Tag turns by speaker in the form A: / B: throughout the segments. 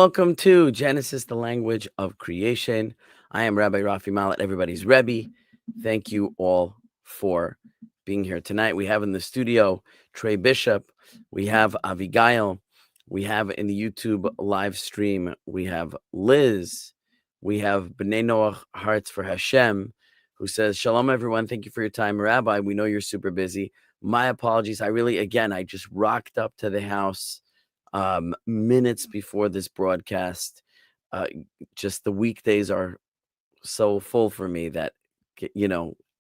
A: welcome to Genesis, the language of creation. I am Rabbi Rafi Mallet, everybody's Rebbe. Thank you all for being here tonight. We have in the studio Trey Bishop, we have Avigail, we have in the YouTube live stream, we have Liz, we have B'nai Noach Hearts for Hashem, who says, Shalom, everyone. Thank you for your time, Rabbi. We know you're super busy. My apologies. I just rocked up to the house minutes before this broadcast. Just the weekdays are so full for me that,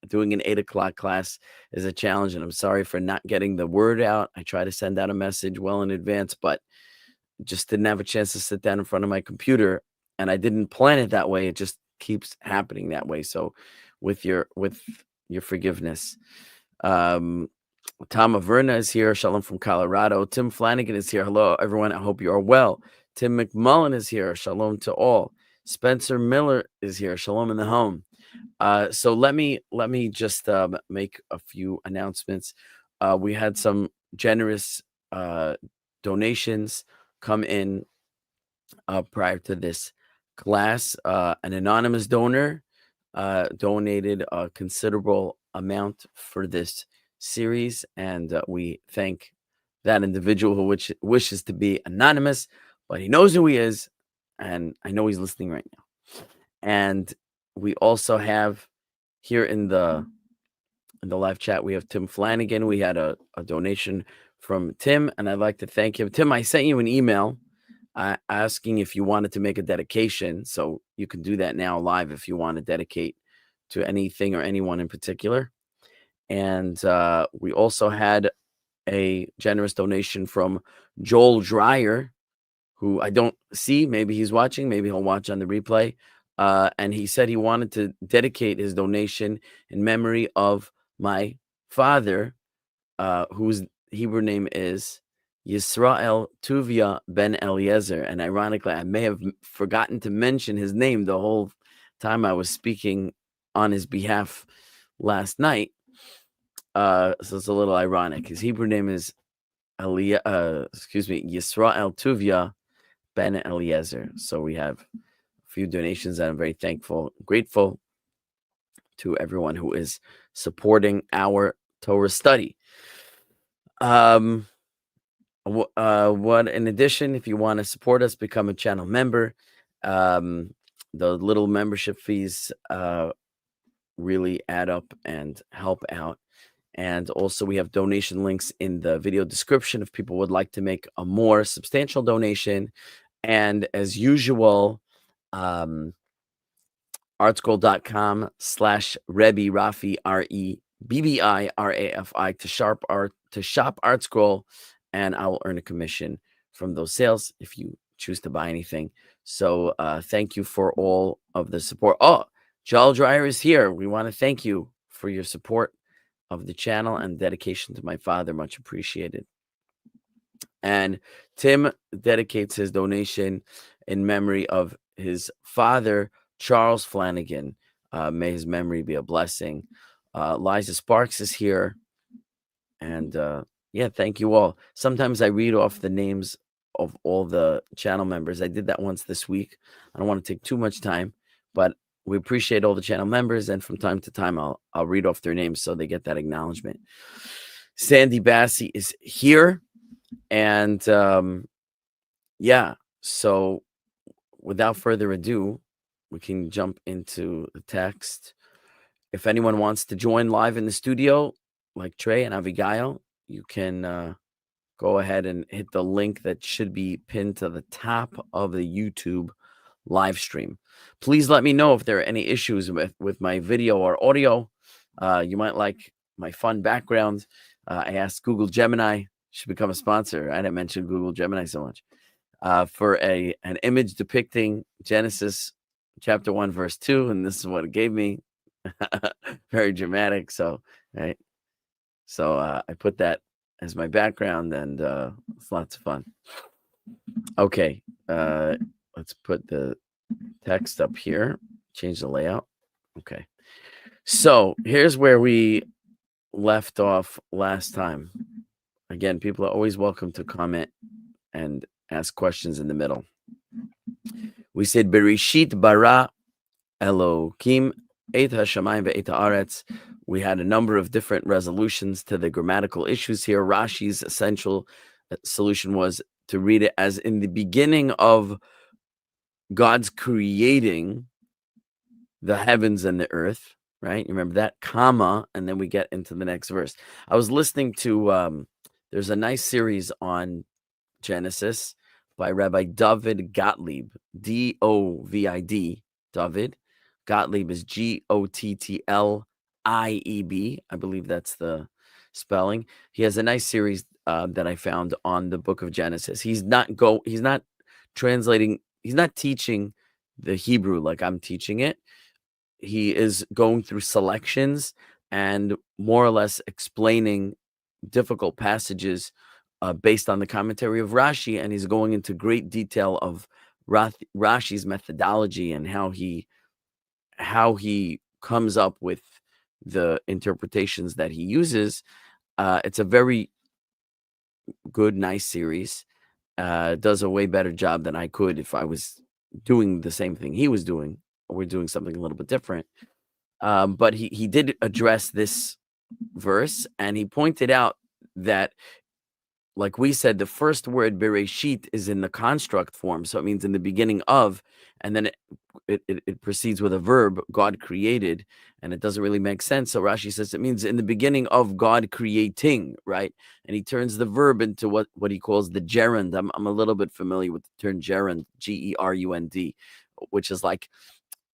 A: doing an 8 o'clock class is a challenge. And I'm sorry for not getting the word out. I try to send out a message well in advance, but just didn't have a chance to sit down in front of my computer. And I didn't plan it that way. It just keeps happening that way. So with your forgiveness. Tom Averna is here. Shalom from Colorado. Tim Flanagan is here. Hello, everyone. I hope you are well. Tim McMullen is here. Shalom to all. Spencer Miller is here. Shalom in the home. So let me just make a few announcements. We had some generous donations come in prior to this class. An anonymous donor donated a considerable amount for this series, and we thank that individual who wishes to be anonymous, but he knows who he is, and I know he's listening right now. And we also have here in the live chat, we have Tim Flanagan. We had a donation from Tim, and I'd like to thank him. Tim, I sent you an email asking if you wanted to make a dedication, so you can do that now live if you want to dedicate to anything or anyone in particular. And we also had a generous donation from Joel Dreyer, who I don't see. Maybe he's watching. Maybe he'll watch on the replay. And he said he wanted to dedicate his donation in memory of my father, whose Hebrew name is Yisrael Tuvia ben Eliezer. And ironically, I may have forgotten to mention his name the whole time I was speaking on his behalf last night. So it's a little ironic. His Hebrew name is Yisrael Tuvia ben Eliezer. So we have a few donations, and I'm very grateful to everyone who is supporting our Torah study. In addition, if you want to support us, become a channel member. The little membership fees really add up and help out. And also we have donation links in the video description if people would like to make a more substantial donation. And as usual, artscroll.com/Rebbe Rafi, REBBI to shop ArtScroll, and I will earn a commission from those sales if you choose to buy anything. So thank you for all of the support. Oh, Joel Dreyer is here. We want to thank you for your support of the channel and dedication to my father. Much appreciated. And Tim dedicates his donation in memory of his father, Charles Flanagan. May his memory be a blessing. Liza Sparks is here. And thank you all. Sometimes I read off the names of all the channel members. I did that once this week. I don't want to take too much time, but we appreciate all the channel members, and from time to time, I'll read off their names so they get that acknowledgement. Sandy Bassi is here, and so without further ado, we can jump into the text. If anyone wants to join live in the studio, like Trey and Avigail, you can go ahead and hit the link that should be pinned to the top of the YouTube live stream. Please let me know if there are any issues with my video or audio. You might like my fun background. I asked Google Gemini, should become a sponsor. I didn't mention Google Gemini so much. For an image depicting Genesis chapter 1, verse 2, and this is what it gave me. Very dramatic. So, right. So I put that as my background, and it's lots of fun. Okay. Let's put the text up here, change the layout. Okay. So here's where we left off last time. Again, people are always welcome to comment and ask questions in the middle. We said Bereshit bara Elokim et hashamayim ve'et haaretz. We had a number of different resolutions to the grammatical issues here. Rashi's essential solution was to read it as in the beginning of God's creating the heavens and the earth, right? You remember that, comma, and then we get into the next verse. I was listening to, there's a nice series on Genesis by Rabbi David Gottlieb, D-O-V-I-D, David. Gottlieb is G-O-T-T-L-I-E-B. I believe that's the spelling. He has a nice series that I found on the book of Genesis. He's not translating, he's not teaching the Hebrew like I'm teaching it. He is going through selections and more or less explaining difficult passages based on the commentary of Rashi, and he's going into great detail of Rashi's methodology and how he comes up with the interpretations that he uses. It's a very good, nice series. Does a way better job than I could if I was doing the same thing he was doing, or we're doing something a little bit different. But he did address this verse, and he pointed out that, like we said, the first word Bereshit is in the construct form, so it means in the beginning of, and then it proceeds with a verb, God created, and it doesn't really make sense. So Rashi says it means in the beginning of God creating, right? And he turns the verb into what he calls the gerund. I'm a little bit familiar with the term gerund, G-E-R-U-N-D, which is like,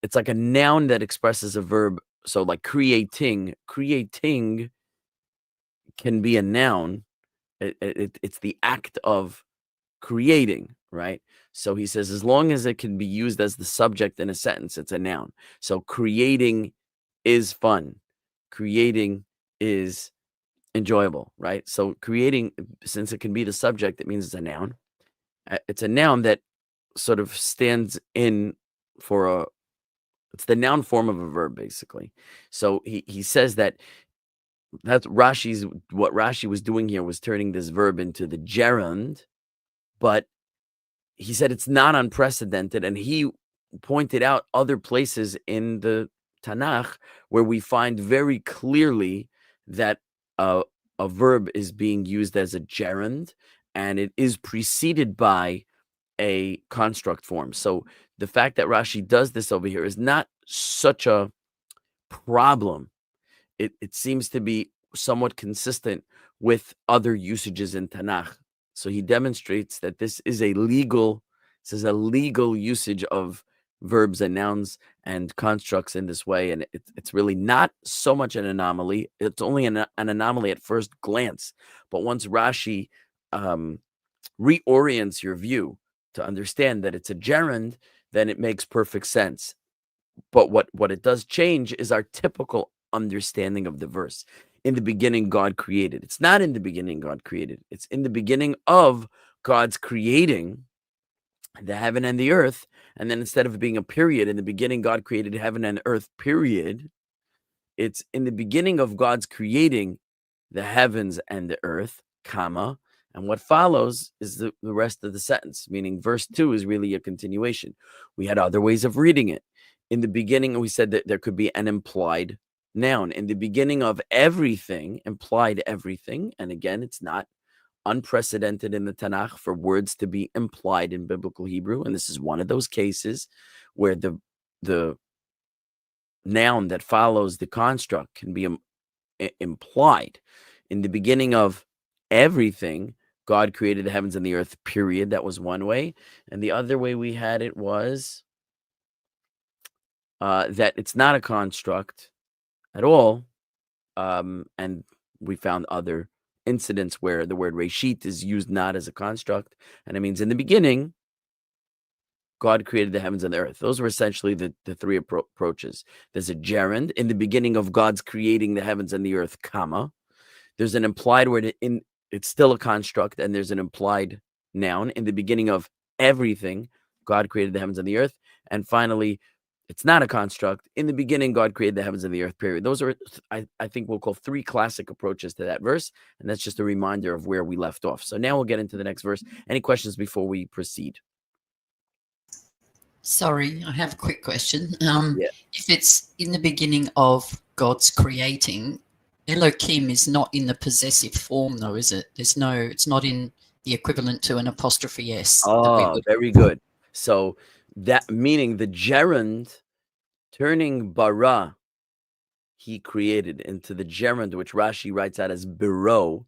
A: it's like a noun that expresses a verb. So like creating can be a noun. It's the act of creating, right? So he says, as long as it can be used as the subject in a sentence, it's a noun. So creating is fun. Creating is enjoyable, right? So creating, since it can be the subject, it means it's a noun. It's a noun that sort of stands in for it's the noun form of a verb, basically. So he says that's what Rashi was doing here was turning this verb into the gerund, but he said it's not unprecedented, and he pointed out other places in the Tanakh where we find very clearly that a verb is being used as a gerund, and it is preceded by a construct form. So the fact that Rashi does this over here is not such a problem. It seems to be somewhat consistent with other usages in Tanakh. So he demonstrates that this is a legal usage of verbs and nouns and constructs in this way, and it's really not so much an anomaly. It's only an anomaly at first glance, but once Rashi reorients your view to understand that it's a gerund, then it makes perfect sense. But what it does change is our typical understanding of the verse. In the beginning, God created. It's not in the beginning, God created. It's in the beginning of God's creating the heaven and the earth. And then instead of it being a period, in the beginning, God created heaven and earth, period. It's in the beginning of God's creating the heavens and the earth, comma. And what follows is the rest of the sentence, meaning verse 2 is really a continuation. We had other ways of reading it. In the beginning, we said that there could be an implied noun. In the beginning of everything, implied everything. And again, it's not unprecedented in the Tanakh for words to be implied in biblical Hebrew. And this is one of those cases where the noun that follows the construct can be implied. In the beginning of everything, God created the heavens and the earth, period. That was one way. And the other way we had it was that it's not a construct at all. And we found other incidents where the word reshit is used not as a construct. And it means in the beginning, God created the heavens and the earth. Those were essentially the three approaches. There's a gerund in the beginning of God's creating the heavens and the earth, comma. There's an implied word it's still a construct, and there's an implied noun in the beginning of everything. God created the heavens and the earth. And finally, it's not a construct. In the beginning, God created the heavens and the earth, period. Those are, I think we'll call three classic approaches to that verse. And that's just a reminder of where we left off. So now we'll get into the next verse. Any questions before we proceed?
B: Sorry, I have a quick question.
A: Yeah.
B: If it's in the beginning of God's creating, Elohim is not in the possessive form, though, is it? It's not in the equivalent to an apostrophe S that we
A: Oh,
B: would.
A: very good. So that meaning the gerund turning bara, he created, into the gerund, which Rashi writes out as biro.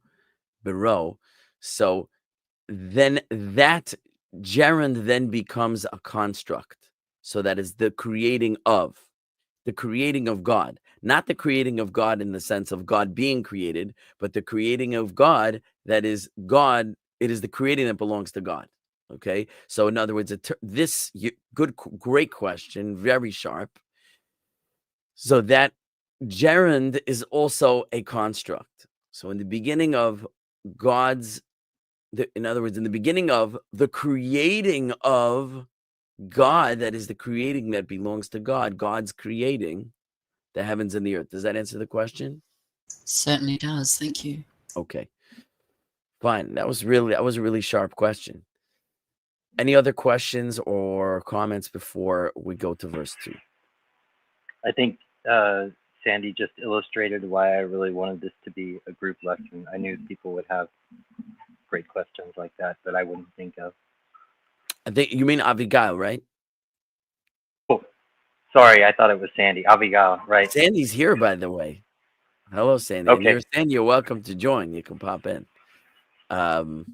A: So then that gerund then becomes a construct. So that is the creating of God, not the creating of God in the sense of God being created, but the creating of God that is God. It is the creating that belongs to God. Okay. So in other words, great question, very sharp. So that gerund is also a construct. So in the beginning of in other words, in the beginning of the creating of God, that is the creating that belongs to God, God's creating the heavens and the earth. Does that answer the question?
B: Certainly does. Thank you.
A: Okay, fine. That was a really sharp question. Any other questions or comments before we go to verse 2?
C: I think Sandy just illustrated why I really wanted this to be a group lesson. I knew people would have great questions like that I wouldn't think of.
A: I think you mean Abigail, right?
C: Oh, sorry, I thought it was Sandy. Abigail, right?
A: Sandy's here, by the way. Hello, Sandy.
C: Okay.
A: And Sandy, you're welcome to join. You can pop in. But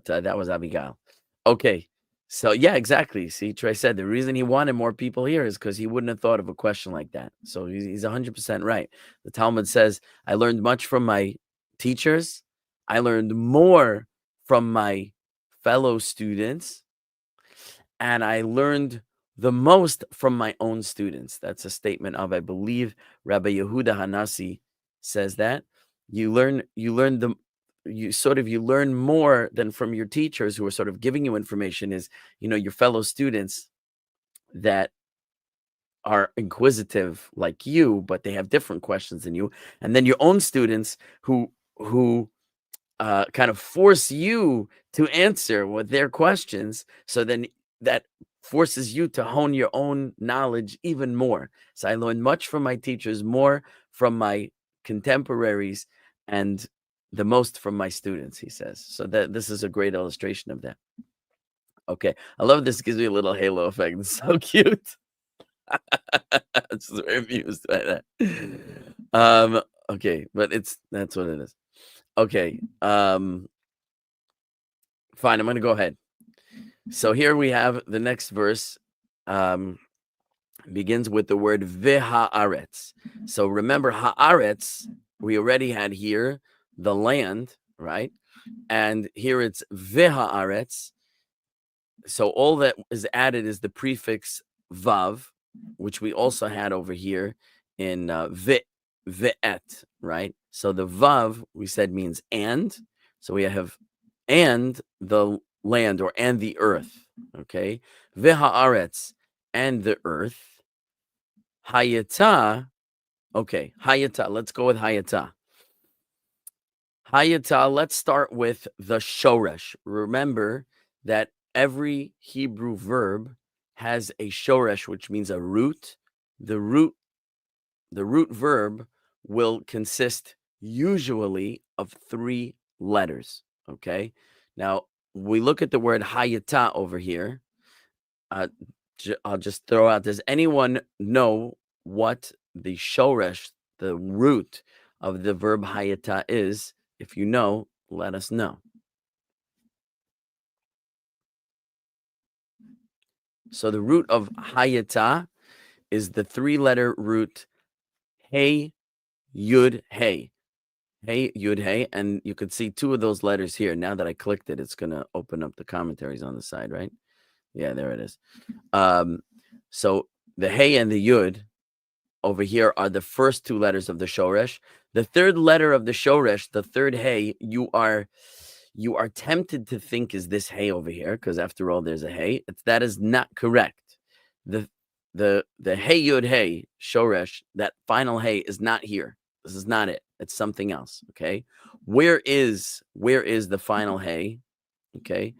A: that was Abigail. Okay. So, yeah, exactly. See, Trey said the reason he wanted more people here is because he wouldn't have thought of a question like that. So he's 100% right. The Talmud says, I learned much from my teachers. I learned more from my fellow students. And I learned the most from my own students. That's a statement of, I believe, Rabbi Yehuda Hanasi says that. You learn more than from your teachers who are sort of giving you information, is, your fellow students that are inquisitive like you, but they have different questions than you. And then your own students who kind of force you to answer with their questions. So then that forces you to hone your own knowledge even more. So I learned much from my teachers, more from my contemporaries, and the most from my students, he says. So that this is a great illustration of that. Okay. I love this. Gives me a little halo effect. It's so cute. I'm just very amused by that. Okay, but that's what it is. Okay. Fine, I'm going to go ahead. So here we have the next verse. Begins with the word v'haaretz. So remember, haaretz, we already had here the land, right? And here it's v'haaretz. So all that is added is the prefix vav, which we also had over here in ve'et, right? So the vav, we said, means and. So we have and the land, or and the earth, okay? V'haaretz, and the earth. Hayata, okay, hayata, let's go with hayata. Hayata, let's start with the shoresh. Remember that every Hebrew verb has a shoresh, which means a root. The root verb will consist usually of 3 letters. Okay. Now we look at the word hayata over here. I'll just throw out, does anyone know what the shoresh, the root of the verb hayata is? If you know, let us know. So the root of hayata is the 3-letter root hey, yud, hey. Hey, yud, hey. And you could see 2 of those letters here. Now that I clicked it, it's going to open up the commentaries on the side, right? Yeah, there it is. So the hey and the yud over here are the first 2 letters of the shoresh. The 3rd letter of the shoresh, the 3rd hey, you are tempted to think is this hey over here, because after all, there's a hey. That is not correct. The hey yud hey shoresh, that final hey, is not here. This is not it. It's something else. Okay, where is the final hey? Okay,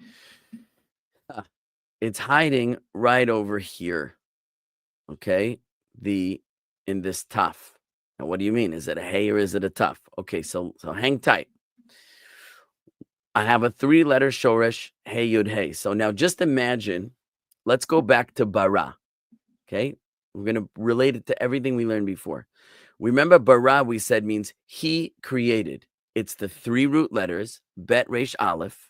A: it's hiding right over here. Okay, in this taf. Now, what do you mean? Is it a hey or is it a taf? Okay, so hang tight. I have a 3-letter shoresh, hey yud hey. So now just imagine, let's go back to bara. Okay, we're going to relate it to everything we learned before. Remember, bara, we said, means he created. It's the 3 root letters, bet resh aleph,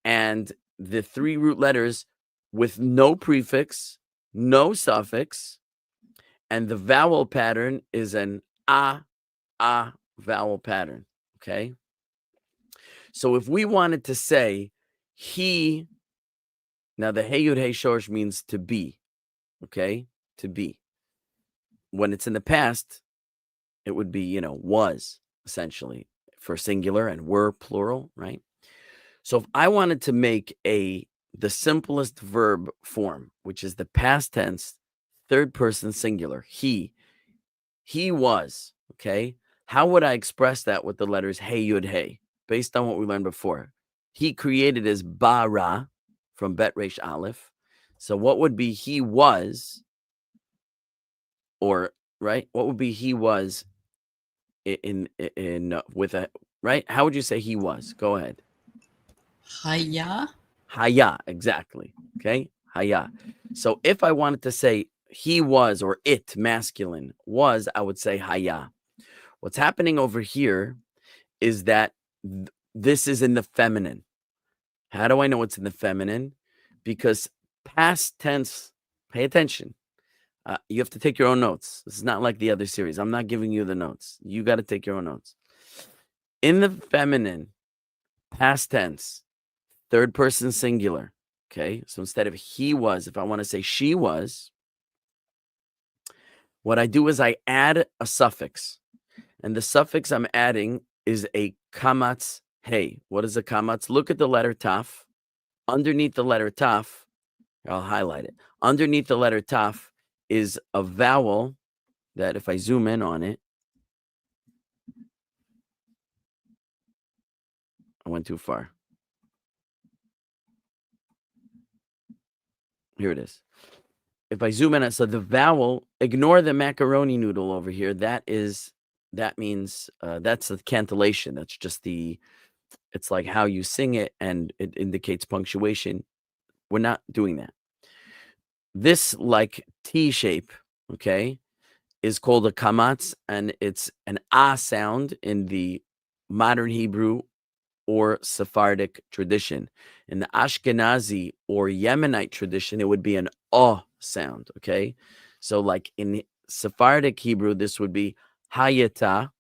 A: and the 3 root letters with no prefix, no suffix, and the vowel pattern is an ah vowel pattern. Okay. So if we wanted to say he, now the hey yud hey shorsh means to be. Okay. To be. When it's in the past, it would be, was essentially for singular and were plural, right? So if I wanted to make the simplest verb form, which is the past tense, third person singular, he was, okay? How would I express that with the letters hey yud hey, based on what we learned before? He created as bara from bet resh aleph. So what would be he was, or right? What would be he was in with a right? How would you say he was? Go ahead.
B: Haya.
A: Haya, exactly. Okay, haya. So if I wanted to say he was or it masculine was, I would say haya. What's happening over here is that this is in the feminine. How do I know it's in the feminine? Because past tense, pay attention. You have to take your own notes. This is not like the other series. I'm not giving you the notes. You got to take your own notes. In the feminine, past tense, third person singular. Okay. So instead of he was, if I want to say she was, what I do is I add a suffix. And the suffix I'm adding is a kamatz hey. What is a kamatz? Look at the letter taf. Underneath the letter taf, I'll highlight it. Underneath the letter taf is a vowel that if I zoom in on it, I went too far. Here it is. If I zoom in, so the vowel, ignore the macaroni noodle over here. That means that's the cantillation. That's just it's like how you sing it and it indicates punctuation. We're not doing that. This like T shape, okay, is called a kamatz, and it's an ah sound in the modern Hebrew or Sephardic tradition. In the Ashkenazi or Yemenite tradition, it would be an oh sound, okay? So like in Sephardic Hebrew, this would be hayata.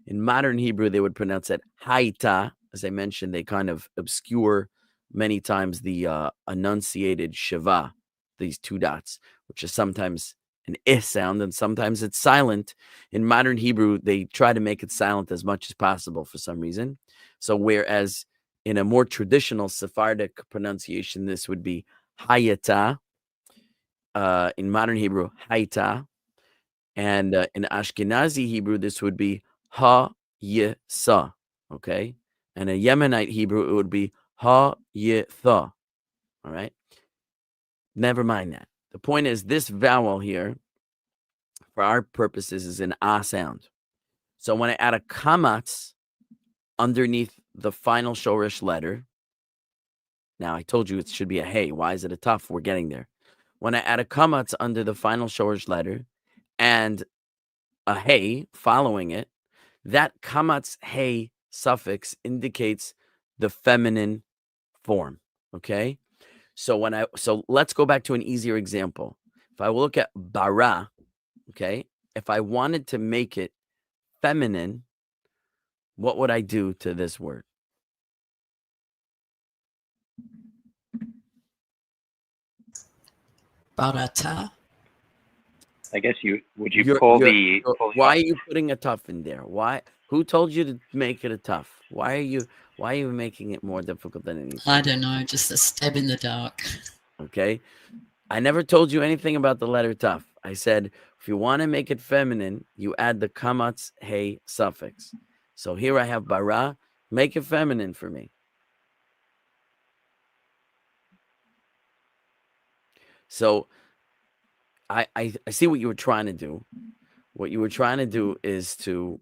A: In modern Hebrew, they would pronounce it haita. As I mentioned, they kind of obscure many times the enunciated shiva, these 2 dots, which is sometimes an eh sound and sometimes it's silent. In modern Hebrew, they try to make it silent as much as possible for some reason. So whereas in a more traditional Sephardic pronunciation, this would be hayata. In modern Hebrew, haita. And in Ashkenazi Hebrew, this would be ha-ye-sa, okay? And in Yemenite Hebrew, it would be ha-ye-tha, all right? Never mind that. The point is this vowel here, for our purposes, is an ah sound. So when I add a kamatz underneath the final shorish letter, now I told you it should be a hey. Why is it a tough? We're getting there. When I add a kamatz under the final shorish letter and a hey following it, that kamatz hey suffix indicates the feminine form. Okay. So let's go back to an easier example. If I look at bara, okay, if I wanted to make it feminine, what would I do to this word?
B: Barata.
C: I guess you
A: You're-
C: pull
A: you're-
C: the
A: why are you putting a tough in there? Why? Who told you to make it a tough? Why are you making it more difficult than anything?
B: I don't know, just a stab in the dark.
A: Okay. I never told you anything about the letter tough. I said, if you want to make it feminine, you add the kamatz hey suffix. So here I have bara, make it feminine for me. So I see what you were trying to do. What you were trying to do is to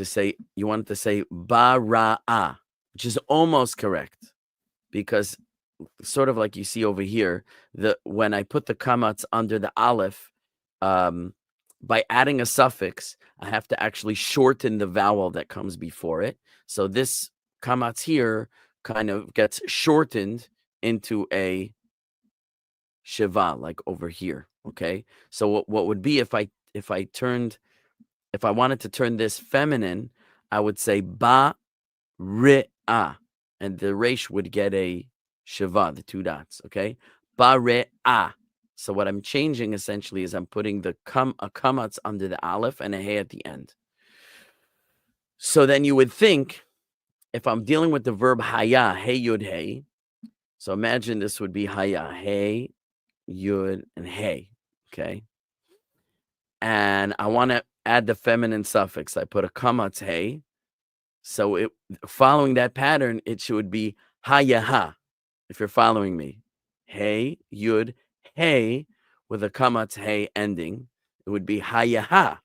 A: say, you wanted to say bara'a, which is almost correct, because sort of like you see over here, when I put the kamats under the aleph, by adding a suffix, I have to actually shorten the vowel that comes before it. So this kamats here kind of gets shortened into a shiva, like over here. Okay. So what would be if I wanted to turn this feminine, I would say ba re'a, and the resh would get a shiva, the two dots. Okay. Ba re'a. So what I'm changing essentially is I'm putting a kamatz under the aleph and a hey at the end. So then you would think, if I'm dealing with the verb haya, hey yud hey, so imagine this would be haya, hey yud and hey, okay? And I want to add the feminine suffix. I put a kamatz hey. So following that pattern, it should be haya ha, if you're following me. Hey yud hey, with a kamatz hey ending, it would be haya ha,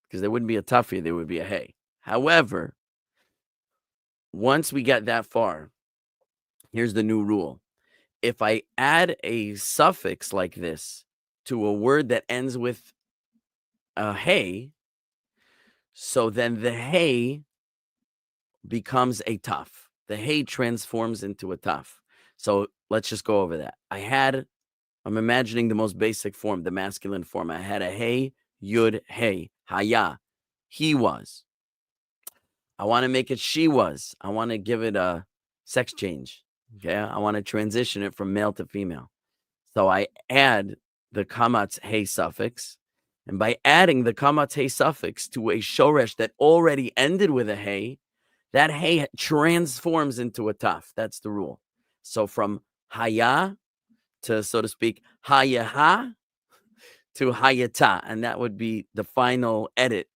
A: because there wouldn't be a tuffy, there would be a hey. However, once we get that far, here's the new rule. If I add a suffix like this to a word that ends with a hey, so then the hey becomes a taf. The hey transforms into a taf. So let's just go over that. I'm imagining the most basic form, the masculine form. I had a hey, yud, hey, haya. He was. I want to make it she was. I want to give it a sex change. Okay. I want to transition it from male to female. So I add the kamatz hey suffix. And by adding the kamatz hey suffix to a shoresh that already ended with a hey, that hey transforms into a taf. That's the rule. So from haya to, so to speak, hayaha to hayata. And that would be the final edit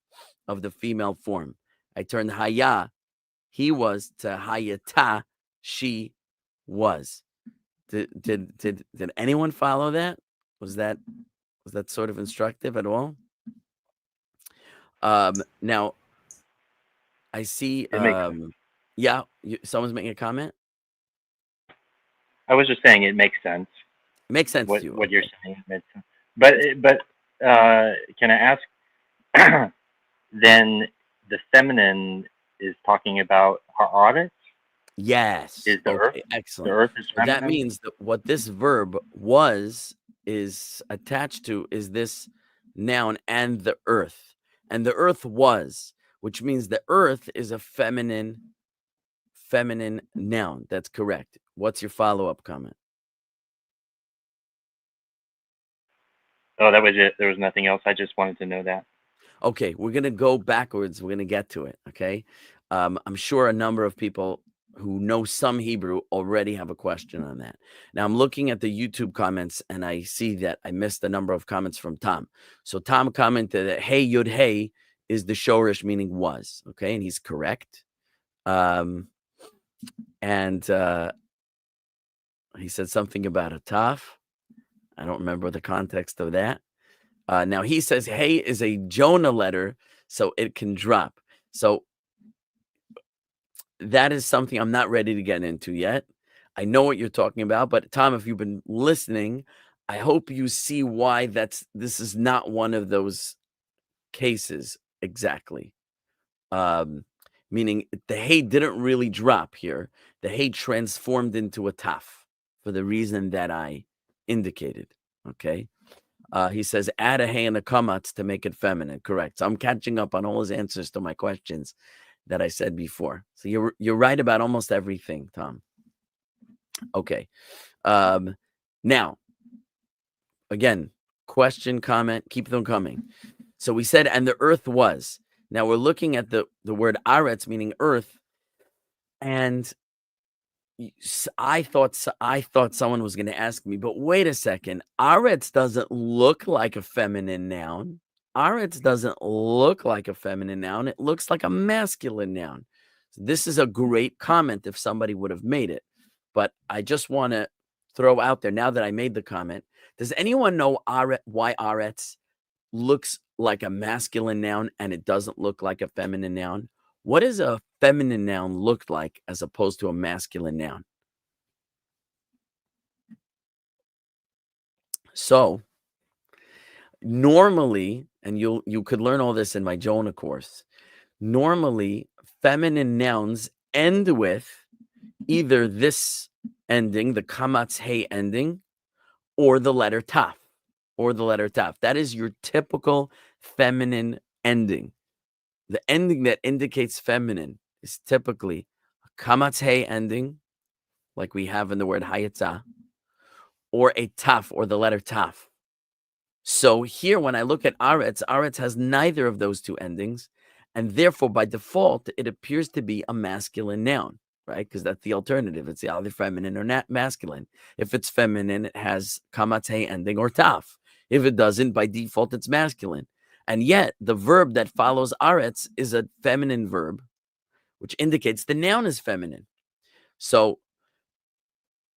A: of the female form. I turned haya, he was, to hayata, she was. Did anyone follow that? Was that sort of instructive at all? Now I see.
C: It makes sense.
A: Yeah, someone's making a comment.
C: I was just saying it makes sense.
A: It makes sense to you.
C: What you're saying makes sense. But can I ask? Then the feminine is talking about haaretz.
A: Yes.
C: Is the earth?
A: Excellent.
C: The earth is
A: So that
C: feminine?
A: means that what this verb was is attached to is this noun and the earth. And the earth was, which means the earth is a feminine noun. That's correct. What's your follow-up comment?
C: Oh, that was it. There was nothing else. I just wanted to know that.
A: Okay, we're going to go backwards. We're going to get to it, okay? I'm sure a number of people who know some Hebrew already have a question on that. Now, I'm looking at the YouTube comments, and I see that I missed a number of comments from Tom. So Tom commented that hey, yud, hey is the shorish, meaning was, okay? And he's correct. And he said something about a taf. I don't remember the context of that. Now he says hey is a Jonah letter, so it can drop. So that is something I'm not ready to get into yet. I know what you're talking about, but Tom, if you've been listening, I hope you see why this is not one of those cases exactly. Meaning the hey didn't really drop here. The hey transformed into a taf for the reason that I indicated. Okay. He says, add a hey and a kamatz to make it feminine. Correct. So I'm catching up on all his answers to my questions that I said before. So you're right about almost everything, Tom. Okay. Now, again, question, comment, keep them coming. So we said, and the earth was. Now we're looking at the word aretz, meaning earth, and I thought someone was going to ask me, but wait a second. Aretz doesn't look like a feminine noun. Aretz doesn't look like a feminine noun. It looks like a masculine noun. So this is a great comment if somebody would have made it. But I just want to throw out there now that I made the comment. Does anyone know why aretz looks like a masculine noun and it doesn't look like a feminine noun? What does a feminine noun look like as opposed to a masculine noun? So normally, and you could learn all this in my Jonah course, normally feminine nouns end with either this ending, the kamatz hey ending, or the letter taf, That is your typical feminine ending. The ending that indicates feminine is typically a kamatz hey ending, like we have in the word hayata, or a taf, or the letter taf. So here, when I look at aretz has neither of those two endings, and therefore, by default, it appears to be a masculine noun, right? Because that's the alternative. It's either feminine or not masculine. If it's feminine, it has kamatz hey ending or taf. If it doesn't, by default, it's masculine. And yet, the verb that follows aretz is a feminine verb, which indicates the noun is feminine. So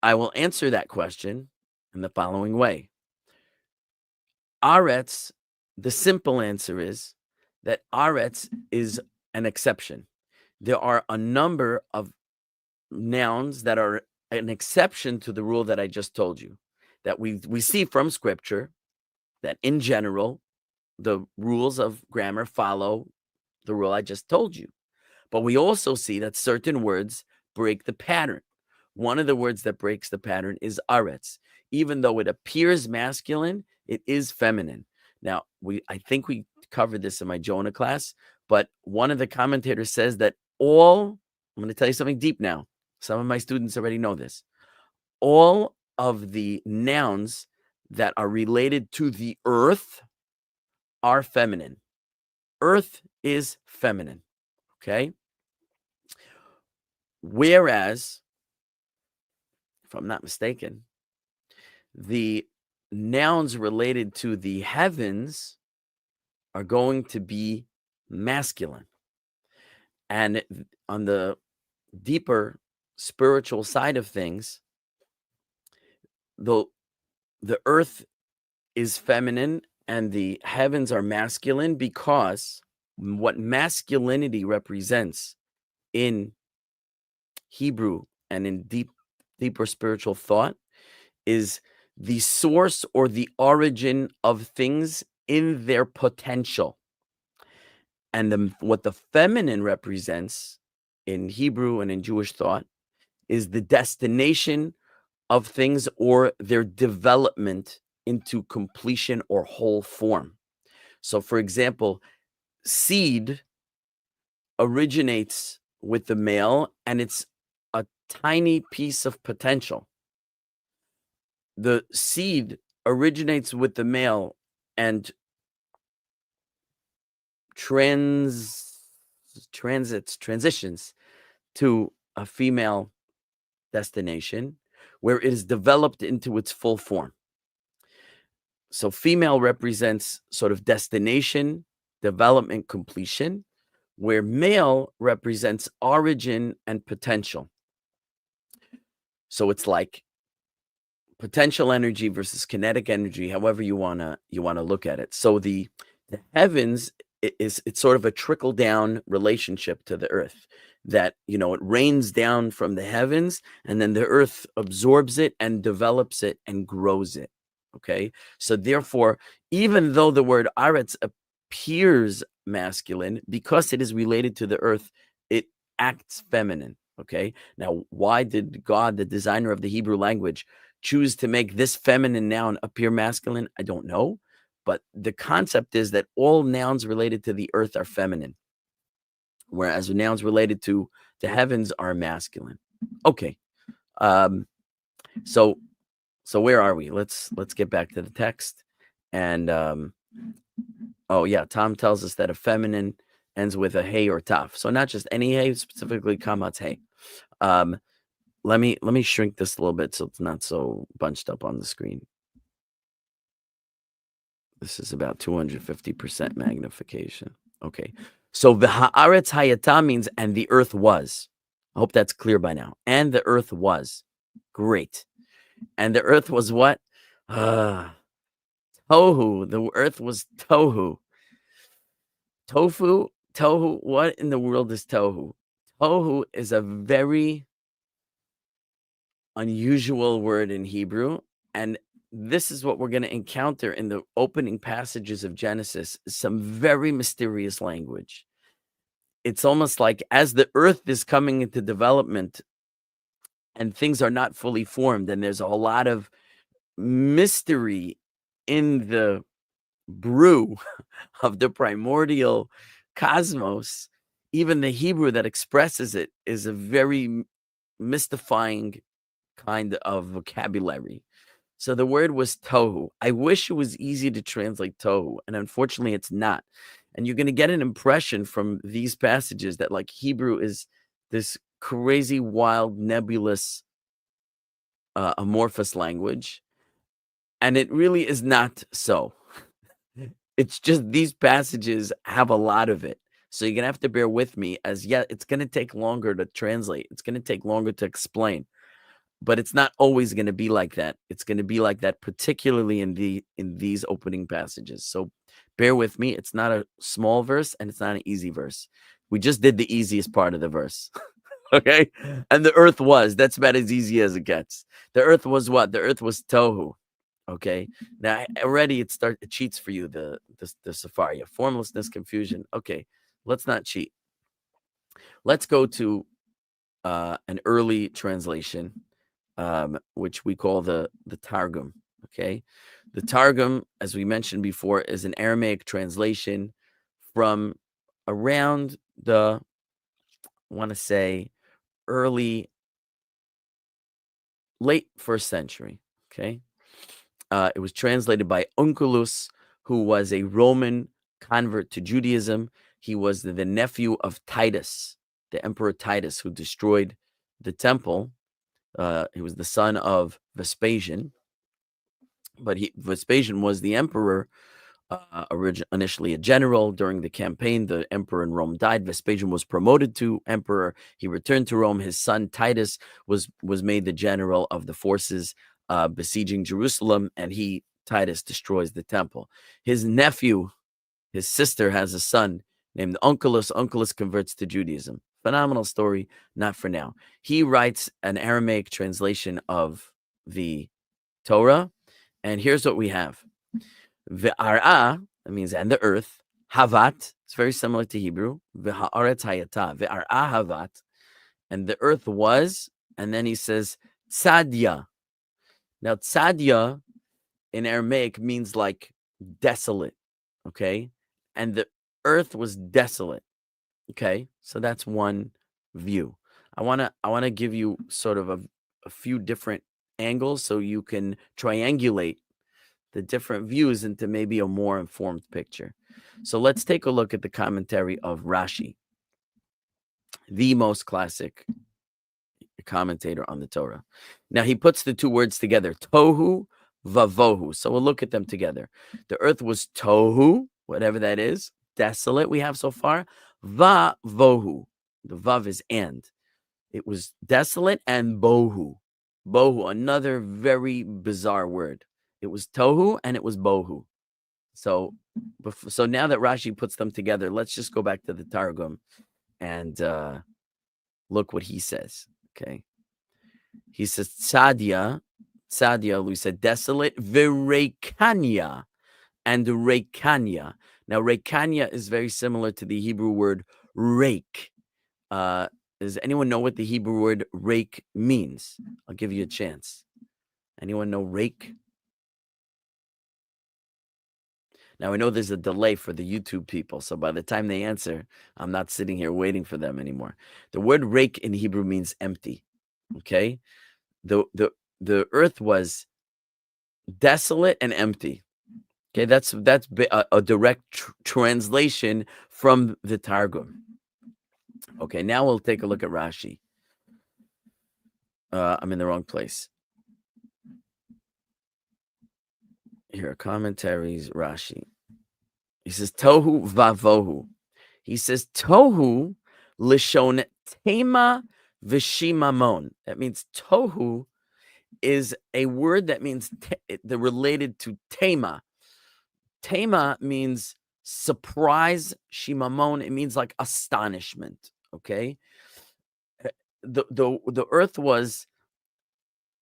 A: I will answer that question in the following way. Aretz, the simple answer is that aretz is an exception. There are a number of nouns that are an exception to the rule that I just told you, that we see from scripture, that in general, the rules of grammar follow the rule I just told you. But we also see that certain words break the pattern. One of the words that breaks the pattern is aretz. Even though it appears masculine, it is feminine. Now, I think we covered this in my Jonah class, but one of the commentators says that I'm going to tell you something deep now. Some of my students already know this. All of the nouns that are related to the earth are feminine. Earth is feminine, okay? Whereas, if I'm not mistaken, the nouns related to the heavens are going to be masculine. And on the deeper spiritual side of things, the earth is feminine and the heavens are masculine, because what masculinity represents in Hebrew and in deeper spiritual thought is the source or the origin of things in their potential. And what the feminine represents in Hebrew and in Jewish thought is the destination of things or their development into completion or whole form. So, for example, seed originates with the male and it's a tiny piece of potential. The seed originates with the male and transitions to a female destination where it is developed into its full form. So female represents sort of destination, development, completion, where male represents origin and potential. So it's like potential energy versus kinetic energy, however you wanna look at it. So the heavens it's sort of a trickle down relationship to the earth, that it rains down from the heavens and then the earth absorbs it and develops it and grows it. Okay, so therefore, even though the word aretz appears masculine, because it is related to the earth, it acts feminine. Okay, now why did God, the designer of the Hebrew language, choose to make this feminine noun appear masculine? I don't know. But the concept is that all nouns related to the earth are feminine, whereas nouns related to the heavens are masculine. Okay. So where are we? Let's get back to the text. And oh yeah, Tom tells us that a feminine ends with a hey or taf. So not just any hey, specifically kamatz hey. Let me shrink this a little bit so it's not so bunched up on the screen. This is about 250% magnification. Okay. So the haaretz hayata means and the earth was. I hope that's clear by now. And the earth was. Great. And the earth was what? Tohu. The earth was tohu. Tohu. What in the world is tohu? Tohu is a very unusual word in Hebrew. And this is what we're going to encounter in the opening passages of Genesis, some very mysterious language. It's almost like as the earth is coming into development and things are not fully formed, and there's a whole lot of mystery in the brew of the primordial cosmos, even the Hebrew that expresses it is a very mystifying kind of vocabulary. So the word was tohu. I wish it was easy to translate tohu, and unfortunately it's not. And you're going to get an impression from these passages that like Hebrew is this crazy, wild, nebulous, amorphous language. And it really is not so. It's just these passages have a lot of it. So you're going to have to bear with me as, yeah, it's going to take longer to translate. It's going to take longer to explain. But it's not always going to be like that. It's going to be like that, particularly in these opening passages. So bear with me. It's not a small verse and it's not an easy verse. We just did the easiest part of the verse. Okay? And the earth was. That's about as easy as it gets. The earth was what? The earth was tohu. Okay? Now already it cheats for you, the Sepharia. Formlessness, confusion. Okay, let's not cheat. Let's go to an early translation, which we call the Targum. Okay, the Targum, as we mentioned before, is an Aramaic translation from around the, I want to say, late 1st century. Okay, it was translated by Onkelos, who was a Roman convert to Judaism. He was the nephew of Titus, the Emperor Titus, who destroyed the temple. He was the son of Vespasian, but Vespasian was the emperor, initially a general. During the campaign, the emperor in Rome died. Vespasian was promoted to emperor. He returned to Rome. His son Titus was made the general of the forces besieging Jerusalem, and Titus destroys the temple. His nephew, his sister, has a son named Onkelos. Onkelos converts to Judaism. Phenomenal story, not for now. He writes an Aramaic translation of the Torah, and here's what we have. Ve'ar'a, that means and the earth. Havat, it's very similar to Hebrew. Ve'ha'aretz hayata. Ve'ar'a havat, and the earth was, and then he says tsadia. Now tsadia in Aramaic means like desolate, okay? And the earth was desolate. Okay, so that's one view. I wanna give you sort of a few different angles so you can triangulate the different views into maybe a more informed picture. So let's take a look at the commentary of Rashi, the most classic commentator on the Torah. Now he puts the two words together, tohu vavohu. So we'll look at them together. The earth was tohu, whatever that is, desolate we have so far. Va-vohu. The vav is and. It was desolate and bohu. Bohu, another very bizarre word. It was tohu and it was bohu. So now that Rashi puts them together, let's just go back to the Targum and look what he says. Okay. He says tsadia, we said desolate, virekanya, and rekanya. Now, rekanya is very similar to the Hebrew word rake. Does anyone know what the Hebrew word rake means? I'll give you a chance. Anyone know rake? Now, I know there's a delay for the YouTube people, so by the time they answer, I'm not sitting here waiting for them anymore. The word rake in Hebrew means empty, okay? The earth was desolate and empty. Okay, that's a direct translation from the Targum. Okay, now we'll take a look at Rashi. I'm in the wrong place. Here, commentaries, Rashi. He says, tohu vavohu. He says, tohu lishon tema v'shimamon. That means tohu is a word that means they're related to tema. Tema means surprise, shimamon. It means like astonishment. Okay, the earth was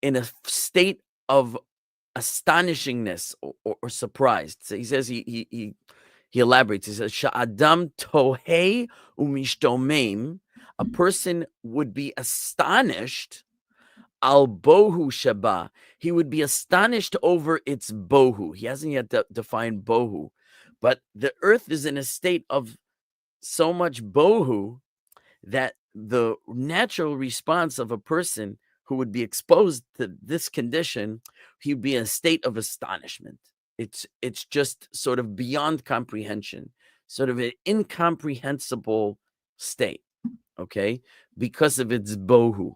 A: in a state of astonishingness or surprised. So he says he elaborates. He says sha'adam tohei umishtomem. A person would be astonished. Al bohu shaba. He would be astonished over its bohu. He hasn't yet defined bohu, but the earth is in a state of so much bohu that the natural response of a person who would be exposed to this condition, he'd be in a state of astonishment. It's just sort of beyond comprehension, sort of an incomprehensible state, okay, because of its bohu.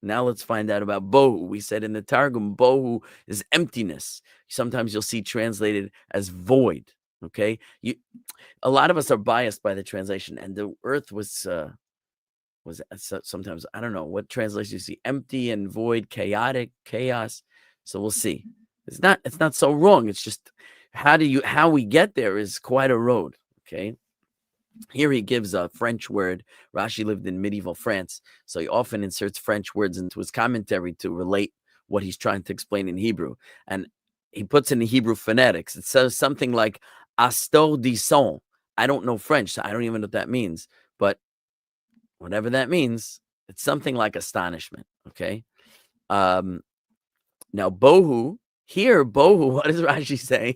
A: Now let's find out about bohu. We said in the Targum, bohu is emptiness. Sometimes you'll see translated as void, okay? A lot of us are biased by the translation, and the earth was sometimes, I don't know what translation you see, empty and void, chaotic, chaos. So we'll see. It's not so wrong. It's just how we get there is quite a road. Okay. Here he gives a French word. Rashi lived in medieval France, so he often inserts French words into his commentary to relate what he's trying to explain in Hebrew. And he puts in the Hebrew phonetics. It says something like "astor I don't know French, so I don't even know what that means. But whatever that means, it's something like astonishment. Okay. Now bohu. Here, bohu. What does Rashi say?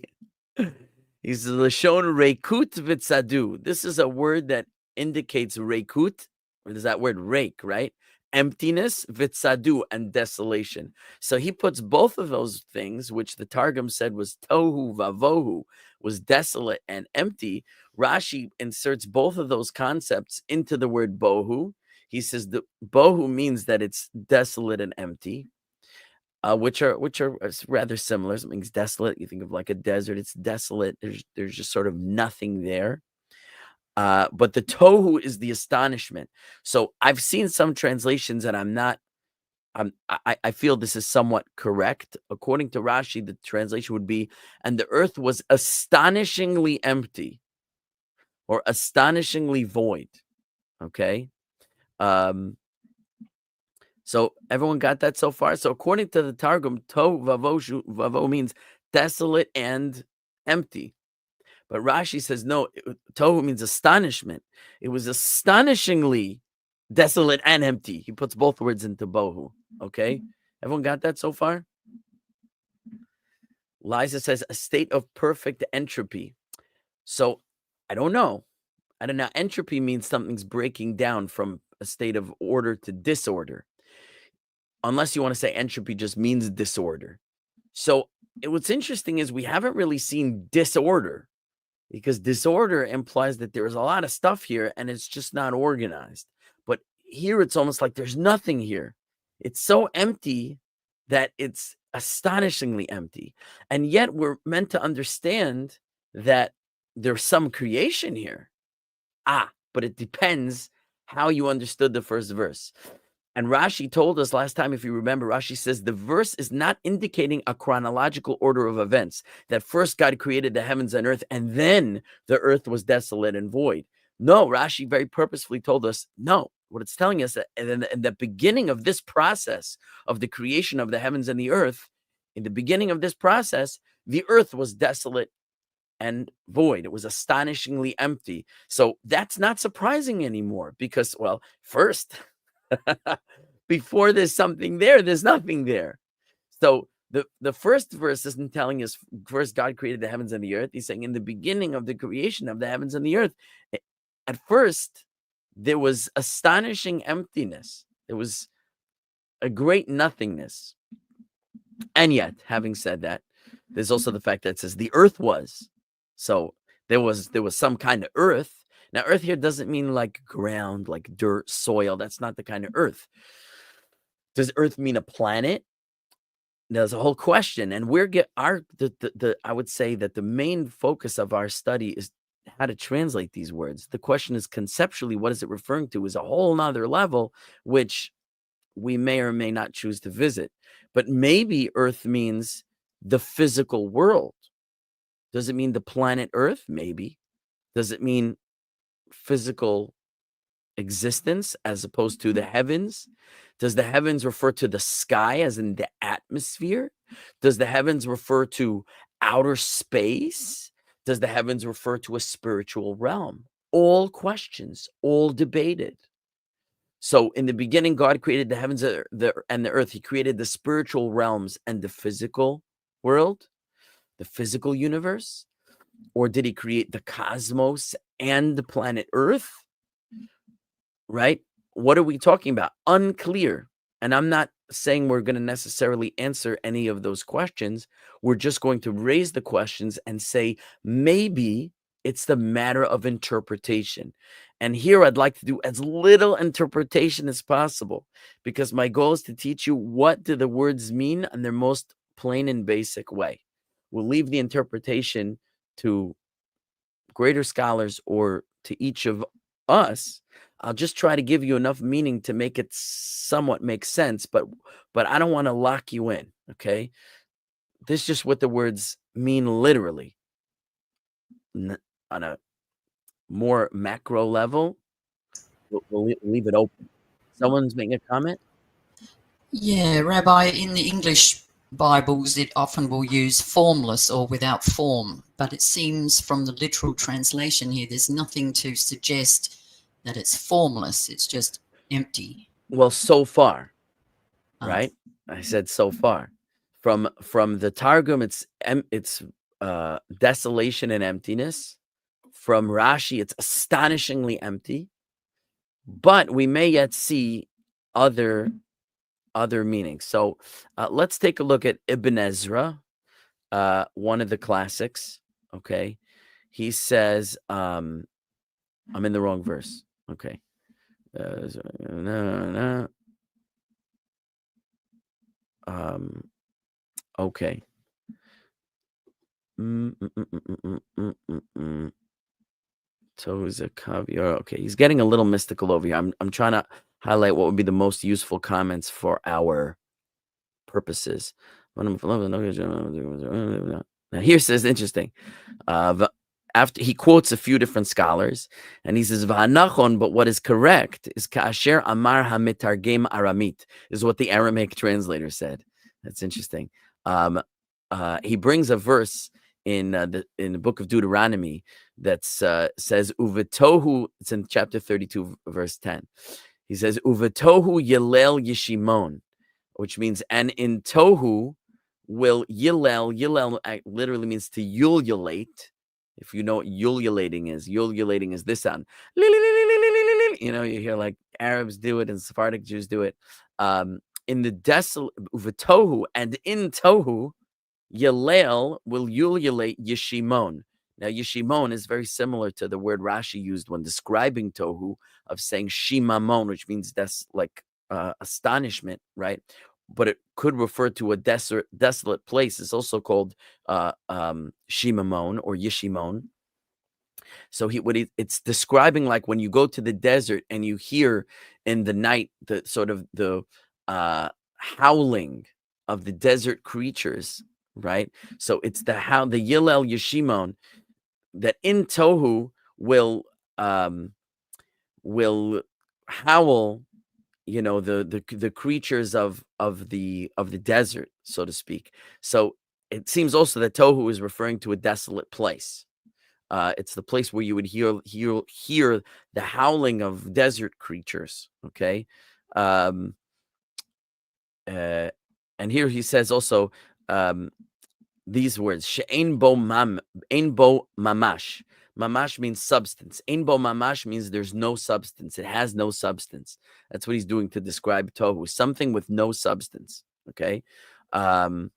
A: He's Lashon Rekut Vitsadu. This is a word that indicates Rekut, or there's that word rake, right? Emptiness, Vitsadu, and desolation. So he puts both of those things, which the Targum said was Tohu Vavohu, was desolate and empty. Rashi inserts both of those concepts into the word bohu. He says the bohu means that it's desolate and empty. Which are rather similar. Something's desolate. You think of like a desert. It's desolate. There's just sort of nothing there. But the tohu is the astonishment. So I've seen some translations, and I feel this is somewhat correct. According to Rashi, the translation would be, and the earth was astonishingly empty, or astonishingly void. Okay. So everyone got that so far? So according to the Targum, tohu vavo means desolate and empty. But Rashi says, no, tohu means astonishment. It was astonishingly desolate and empty. He puts both words into bohu. Okay? Everyone got that so far? Liza says, a state of perfect entropy. So I don't know. Entropy means something's breaking down from a state of order to disorder. Unless you want to say entropy just means disorder. So what's interesting is we haven't really seen disorder, because disorder implies that there's a lot of stuff here and it's just not organized. But here it's almost like there's nothing here. It's so empty that it's astonishingly empty. And yet we're meant to understand that there's some creation here. But it depends how you understood the first verse. And Rashi told us last time, if you remember, Rashi says the verse is not indicating a chronological order of events, that first God created the heavens and earth, and then the earth was desolate and void. No, Rashi very purposefully told us, no. What it's telling us that in the beginning of this process of the creation of the heavens and the earth, in the beginning of this process, the earth was desolate and void. It was astonishingly empty. So that's not surprising anymore because, well, first... before there's something there, there's nothing there. So the first verse isn't telling us first God created the heavens and the earth. He's saying in the beginning of the creation of the heavens and the earth, at first there was astonishing emptiness. There was a great nothingness. And yet, having said that, there's also the fact that it says the earth was. So there was some kind of earth. Now, earth here doesn't mean like ground, like dirt, soil. That's not the kind of earth. Does earth mean a planet? There's a whole question. And I would say that the main focus of our study is how to translate these words. The question is conceptually, what is it referring to is a whole nother level, which we may or may not choose to visit. But maybe Earth means the physical world. Does it mean the planet Earth? Maybe. Does it mean physical existence as opposed to the heavens? Does the heavens refer to the sky as in the atmosphere? Does the heavens refer to outer space? Does the heavens refer to a spiritual realm? All questions, all debated. So in the beginning, God created the heavens and the earth. He created the spiritual realms and the physical world, the physical universe. Or did he create the cosmos and the planet Earth? Right? What are we talking about? Unclear. And I'm not saying we're going to necessarily answer any of those questions. We're just going to raise the questions and say, maybe it's the matter of interpretation. And here I'd like to do as little interpretation as possible, because my goal is to teach you what do the words mean in their most plain and basic way. We'll leave the interpretation to greater scholars or to each of us. I'll just try to give you enough meaning to make it somewhat make sense, but I don't want to lock you in, okay? This is just what the words mean literally. On a more macro level, we'll leave it open. Someone's making a comment?
B: Yeah, Rabbi, in the English Bibles, it often will use formless or without form, but it seems from the literal translation here, there's nothing to suggest that it's formless. It's just empty.
A: Well, so far, right? I said so far. From the Targum, it's desolation and emptiness. From Rashi, it's astonishingly empty. But we may yet see other meanings. So let's take a look at Ibn Ezra, one of the classics. Okay, he says, I'm in the wrong verse. Okay. Okay. Okay, he's getting a little mystical over here. I'm trying to highlight what would be the most useful comments for our purposes. Now here says interesting. After he quotes a few different scholars, and he says, "V'hanachon," but what is correct is "Ka'asher amar hamitargem aramit," is what the Aramaic translator said. That's interesting. He brings a verse in the book of Deuteronomy that says "Uvetohu." It's in chapter 32, verse 10. He says "Uvetohu yelel yishimon," which means, and in tohu will yilel. Yilel literally means to ululate. If you know what ululating is this sound. You know, you hear like Arabs do it and Sephardic Jews do it. In the desolate uvetohu, and in tohu, yilel will ululate yishimon. Now, yishimon is very similar to the word Rashi used when describing tohu, of saying shimamon, which means that's like astonishment, right? But it could refer to a desolate place. It's also called shimamon or yishimon. So it's describing like when you go to the desert and you hear in the night the sort of the howling of the desert creatures, right? So it's the Yilel Yeshimon that in Tohu will howl, you know, the creatures of the desert, so to speak. So it seems also that Tohu is referring to a desolate place. It's the place where you would hear the howling of desert creatures. Okay, and here he says also these words: "She'ein bo mamash." Mamash means substance. Ein bo mamash means there's no substance. It has no substance. That's what he's doing to describe tohu, something with no substance. Okay. And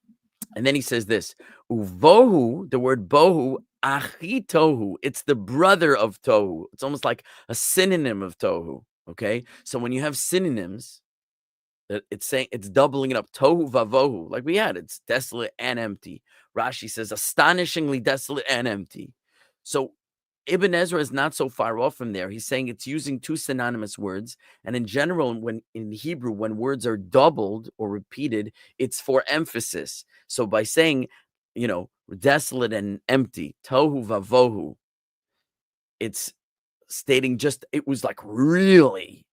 A: then he says this, uvohu, the word bohu, achi tohu. It's the brother of tohu. It's almost like a synonym of tohu. Okay. So when you have synonyms, it's saying, it's doubling it up. Tohu vavohu. Like we had, it's desolate and empty. Rashi says astonishingly desolate and empty. So Ibn Ezra is not so far off from there. He's saying it's using two synonymous words. And in general, when in Hebrew, when words are doubled or repeated, it's for emphasis. So by saying, desolate and empty, tohu vavohu, it's stating just, it was like really,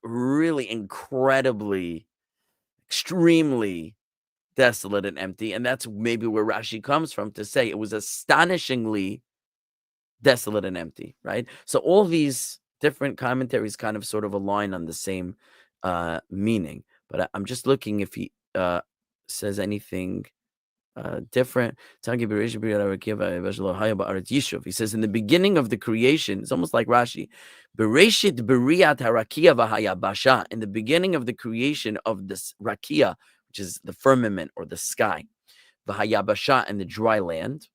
A: really incredibly, extremely desolate and empty. And that's maybe where Rashi comes from to say it was astonishingly desolate and empty, right? So all these different commentaries kind of sort of align on the same meaning. But I'm just looking if he says anything different. He says in the beginning of the creation, it's almost like Rashi. In the beginning of the creation of this rakia, which is the firmament or the sky, v'hayabasha, and the dry land.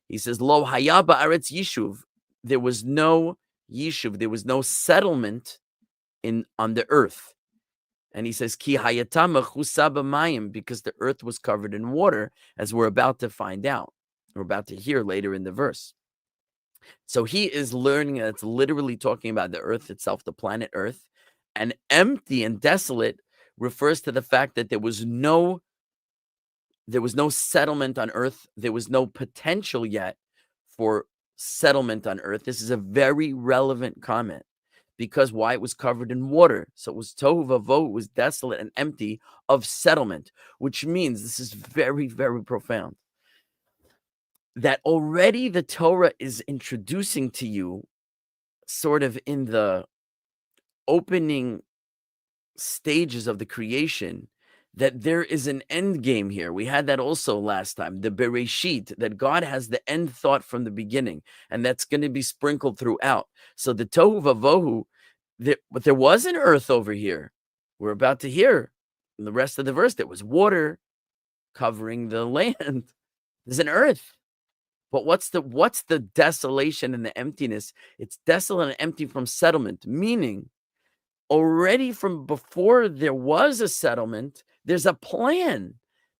A: He says, Lo hayaba aretz yishuv. There was no yishuv, there was no settlement on the earth. And he says, Ki hayata mechusa b'mayim, because the earth was covered in water, as we're about to find out. We're about to hear later in the verse. So he is learning that it's literally talking about the earth itself, the planet Earth. And empty and desolate refers to the fact that there was no settlement on earth. There was no potential yet for settlement on earth. This is a very relevant comment because why? It was covered in water. So it was tohu vavohu, it was desolate and empty of settlement, which means this is very, very profound. That already the Torah is introducing to you sort of in the opening stages of the creation that there is an end game here. We had that also last time, the Bereshit, that God has the end thought from the beginning, and that's going to be sprinkled throughout. So the Tohu Vavohu, but there was an earth over here. We're about to hear in the rest of the verse, there was water covering the land. There's an earth. But what's the desolation and the emptiness? It's desolate and empty from settlement, meaning already from before there was a settlement, there's a plan.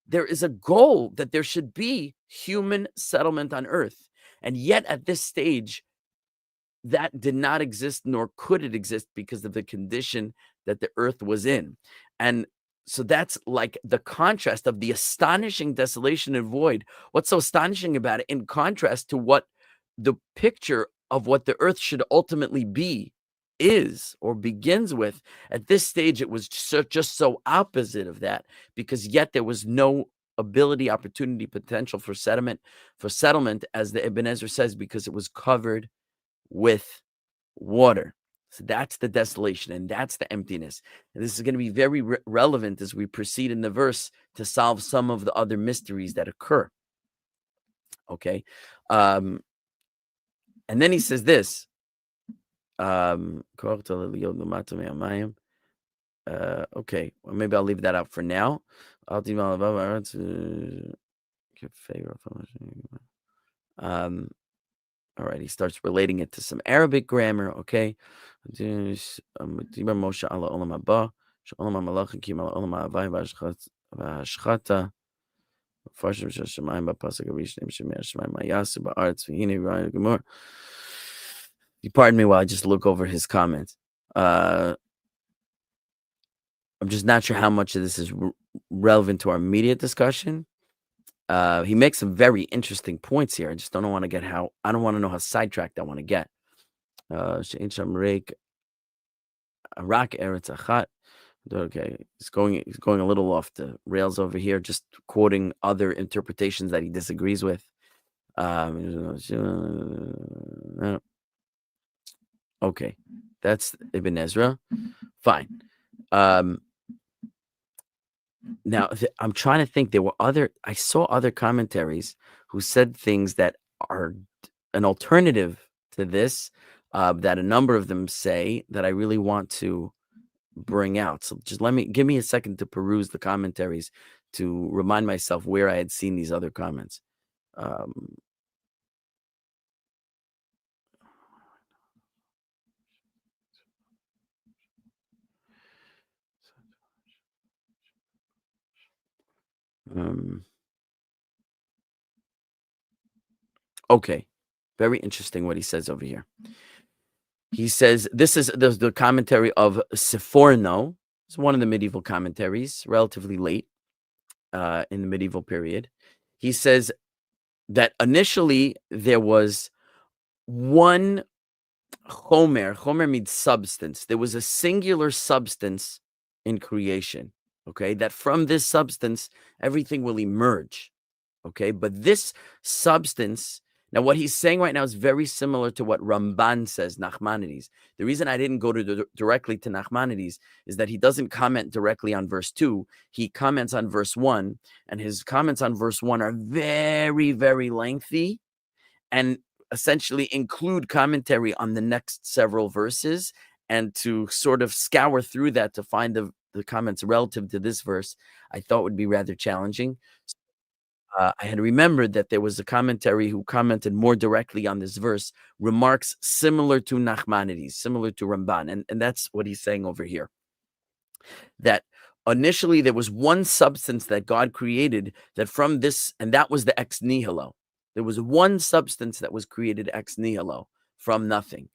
A: There is a goal that there should be human settlement on earth. And yet at this stage, that did not exist, nor could it exist because of the condition that the earth was in. And so that's like the contrast of the astonishing desolation and void. What's so astonishing about it in contrast to what the picture of what the earth should ultimately be is or begins with. At this stage, it was just so opposite of that, because yet there was no ability, opportunity, potential for settlement, as the Ibn Ezra says, because it was covered with water. So that's the desolation and that's the emptiness. And this is going to be very relevant as we proceed in the verse to solve some of the other mysteries that occur. Okay. And then he says this. Okay, well, maybe I'll leave that out for now. All right, he starts relating it to some Arabic grammar. Okay. You pardon me while I just look over his comments. I'm just not sure how much of this is relevant to our immediate discussion. He makes some very interesting points here. I just don't want to get I don't want to know how sidetracked I want to get. Okay, he's going a little off the rails over here, just quoting other interpretations that he disagrees with. Okay, that's Ibn Ezra. Fine. Now, I'm trying to think. I saw other commentaries who said things that are an alternative to this, that a number of them say that I really want to bring out. So just give me a second to peruse the commentaries to remind myself where I had seen these other comments. Okay. Very interesting what he says over here. He says, this is the commentary of Seforno. It's one of the medieval commentaries, relatively late in the medieval period. He says that initially there was one chomer. Chomer means substance. There was a singular substance in creation, okay? That from this substance, everything will emerge, okay? But this substance, now what he's saying right now is very similar to what Ramban says, Nachmanides. The reason I didn't go directly to Nachmanides is that he doesn't comment directly on verse 2. He comments on verse 1, and his comments on verse 1 are very, very lengthy and essentially include commentary on the next several verses, and to sort of scour through that to find the comments relative to this verse, I thought would be rather challenging. I had remembered that there was a commentary who commented more directly on this verse, remarks similar to Nachmanides, similar to Ramban, and that's what he's saying over here. That initially there was one substance that God created, that from this, and that was the ex nihilo. There was one substance that was created ex nihilo, from nothing.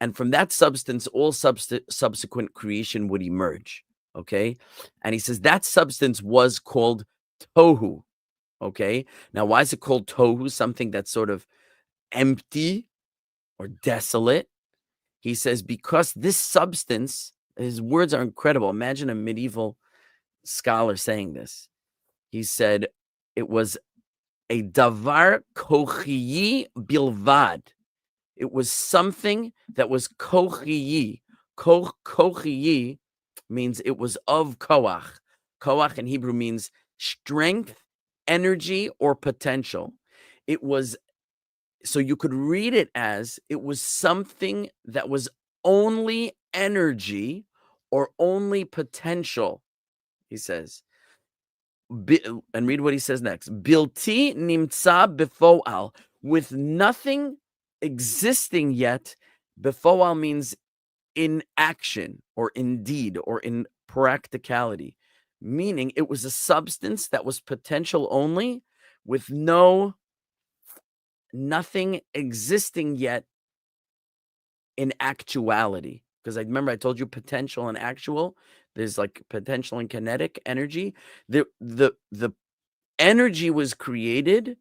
A: And from that substance, all subsequent creation would emerge. Okay? And he says that substance was called tohu. Okay? Now, why is it called tohu? Something that's sort of empty or desolate. He says, because this substance, his words are incredible. Imagine a medieval scholar saying this. He said it was a davar kochiyi bilvad. It was something that was kochiyi. Kochiyi means it was of koach. Koach in Hebrew means strength, energy, or potential. It was, so you could read it as it was something that was only energy or only potential, he says. And read what he says next. Bilti nimtza befoal, with nothing existing yet. Befoal means in action or in deed or in practicality, meaning it was a substance that was potential only, with nothing existing yet in actuality. Because I remember I told you potential and actual. There's like potential and kinetic energy. The energy was created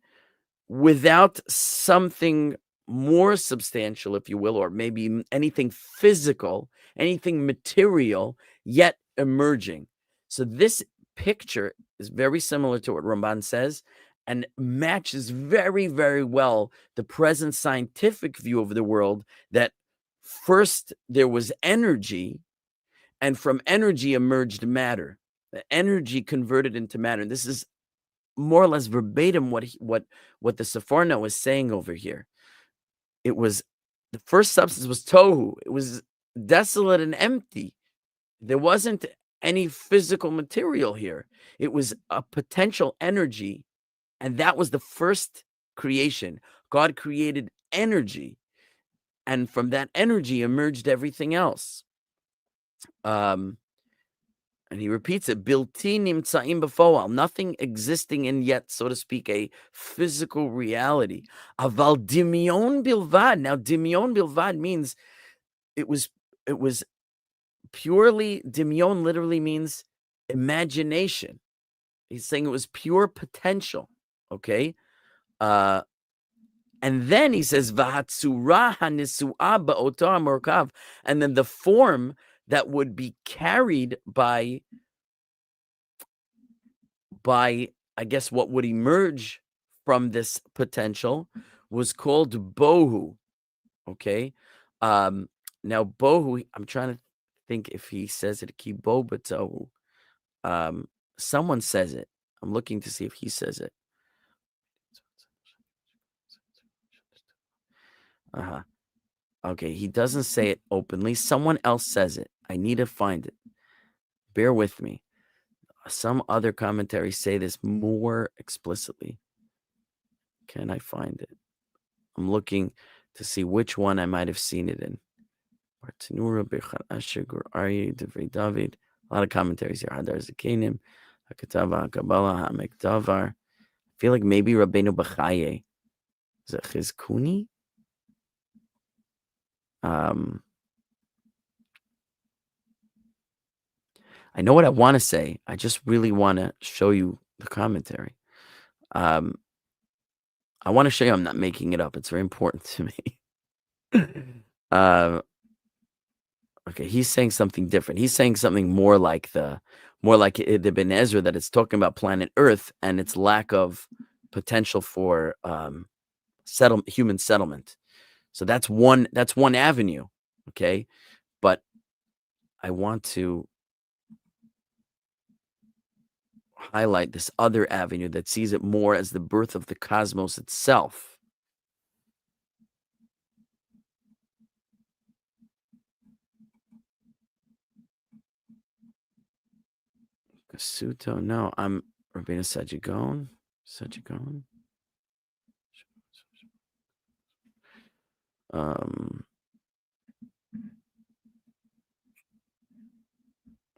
A: without something more substantial, if you will, or maybe anything physical, anything material yet emerging. So this picture is very similar to what Ramban says, and matches very, very well the present scientific view of the world, that first there was energy, and from energy emerged matter. The energy converted into matter. And this is more or less verbatim what the Seforno is saying over here. It was, the first substance was tohu. It was desolate and empty. There wasn't any physical material here. It was a potential energy, and that was the first creation. God created energy, and from that energy emerged everything else. And he repeats it, Bilti nimtzaim befoal, nothing existing in yet, so to speak, a physical reality. Aval dimion bilvad. Now, dimion bilvad means it was purely, dimion literally means imagination. He's saying it was pure potential, okay? And then he says, Vahatsura hanisu'a ba'oto hamorkav, and then the form that would be carried by I guess what would emerge from this potential was called bohu. Okay. Now bohu, I'm trying to think if he says it, kibo batohu. Someone says it. I'm looking to see if he says it. Okay, he doesn't say it openly. Someone else says it. I need to find it. Bear with me. Some other commentaries say this more explicitly. Can I find it? I'm looking to see which one I might have seen it in. A lot of commentaries here. Hadar Zakanim, Hakatava, Kabbalah, Hamekdavar. I feel like maybe Rabeinu Bechayei. Is it Chizkuni? I know what I want to say. I just really want to show you the commentary. I want to show you I'm not making it up. It's very important to me. Okay, he's saying something different. He's saying something more like the Ben Ezra, that it's talking about planet Earth and its lack of potential for human settlement. So that's one avenue. Okay, but I want to highlight this other avenue that sees it more as the birth of the cosmos itself. Kasuto, no, I'm Rabeinu Sajigon.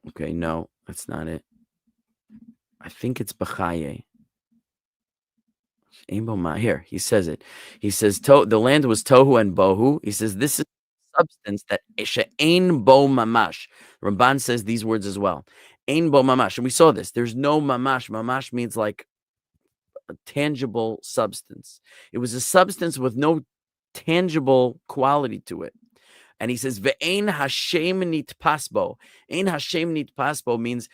A: Okay, no, that's not it. I think it's Bechayei. Here, he says it. He says, the land was tohu and bohu. He says, this is substance that she'ein bo mamash. Ramban says these words as well. Ein bo mamash. And we saw this. There's no mamash. Mamash means like a tangible substance. It was a substance with no tangible quality to it. And he says, Ve'ein Hashem nitpasbo. Ein Hashem nitpasbo means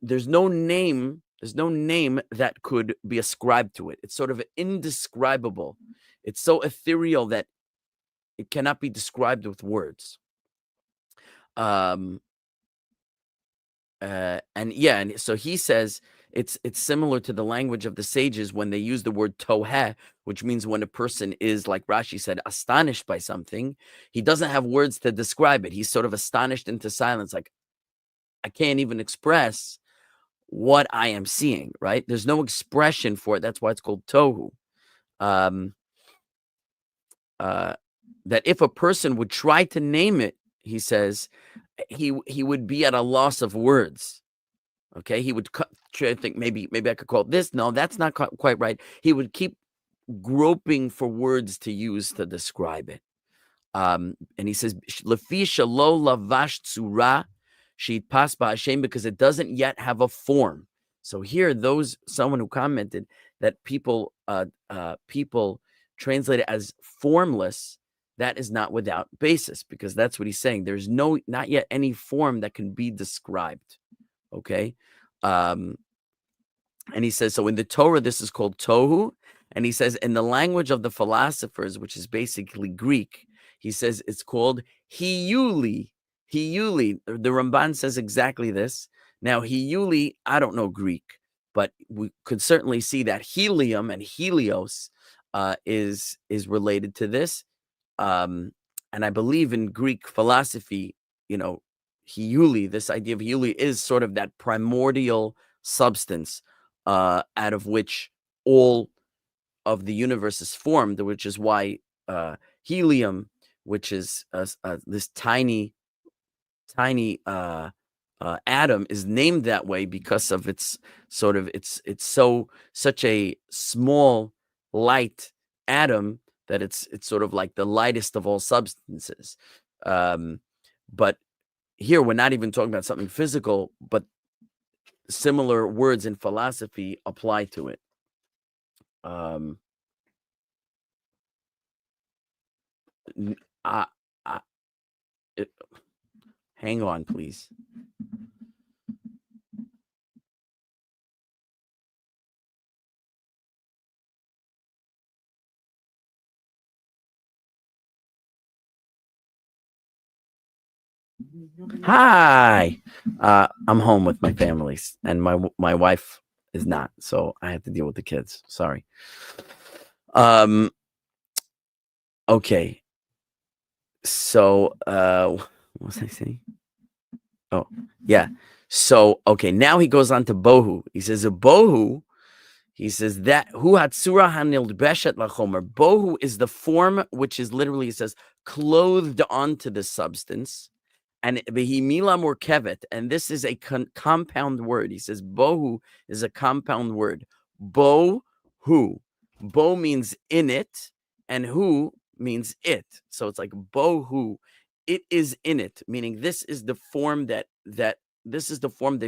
A: there's no name. There's no name that could be ascribed to it. It's sort of indescribable. It's so ethereal that it cannot be described with words. And so he says it's similar to the language of the sages when they use the word toheh, which means when a person is, like Rashi said, astonished by something, he doesn't have words to describe it. He's sort of astonished into silence, like, I can't even express what I am seeing, right? There's no expression for it. That's why it's called tohu. That if a person would try to name it, he says, he would be at a loss of words. Okay, he would try to think, maybe I could call it this. No, that's not quite right. He would keep groping for words to use to describe it. And he says, "Lefi shelo lavash tzura she'it pas ba'ashem," because it doesn't yet have a form. So here, someone who commented that people translate it as formless, that is not without basis, because that's what he's saying. There's not yet any form that can be described. Okay. And he says, so in the Torah, this is called tohu. And he says, in the language of the philosophers, which is basically Greek, he says it's called hiyuli. Hiyuli. The Ramban says exactly this. Now, hiyuli, I don't know Greek, but we could certainly see that helium and helios is related to this. And I believe in Greek philosophy, hiyuli, this idea of hiyuli is sort of that primordial substance out of which all of the universe is formed, which is why helium, which is this tiny atom, is named that way because of its sort of it's such a small light atom that it's sort of like the lightest of all substances. But here we're not even talking about something physical, but similar words in philosophy apply to it. Hang on, please. Hi. I'm home with my families, and my wife is not, so I have to deal with the kids. Sorry. Okay. So, what was I saying? Oh, yeah. So, okay, now he goes on to bohu. He says, bohu, he says that hu hatsura hanilbeshet lachomer. Bohu is the form which is literally, he says, clothed onto the substance. And v'himila murkevet, and this is a compound word. He says bohu is a compound word. Bo-hu. Bo means in it, and hu means it. So it's like bohu, it is in it, meaning this is the form that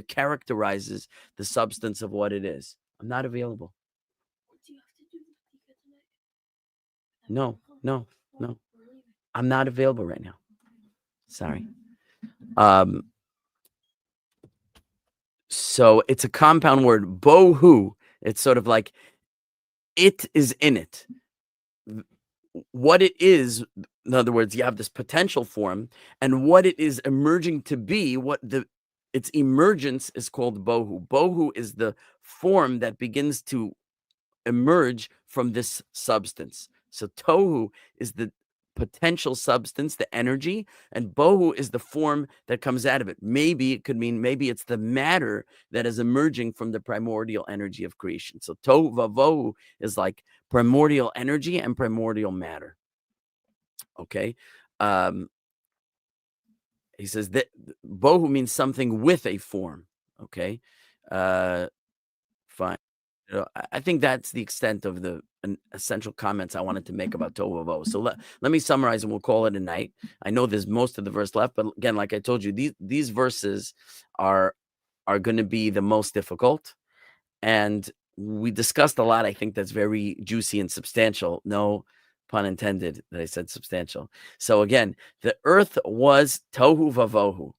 A: characterizes the substance of what it is. I'm not available. No. I'm not available right now. Sorry. So it's a compound word, bohu. It's sort of like it is in it. What it is, in other words, you have this potential form, and what it is emerging to be, its emergence is called bohu. Bohu is the form that begins to emerge from this substance. So tohu is the potential substance, the energy, and bohu is the form that comes out of it. Maybe it could mean it's the matter that is emerging from the primordial energy of creation. So tohu vavohu is like primordial energy and primordial matter. Okay. He says that bohu means something with a form. Okay. Fine. I think that's the extent of the essential comments I wanted to make about tohu vavohu. So let me summarize and we'll call it a night. I know there's most of the verse left, but again, like I told you, these verses are going to be the most difficult. And we discussed a lot, I think, that's very juicy and substantial. No pun intended that I said substantial. So again, the earth was tohu vavohu.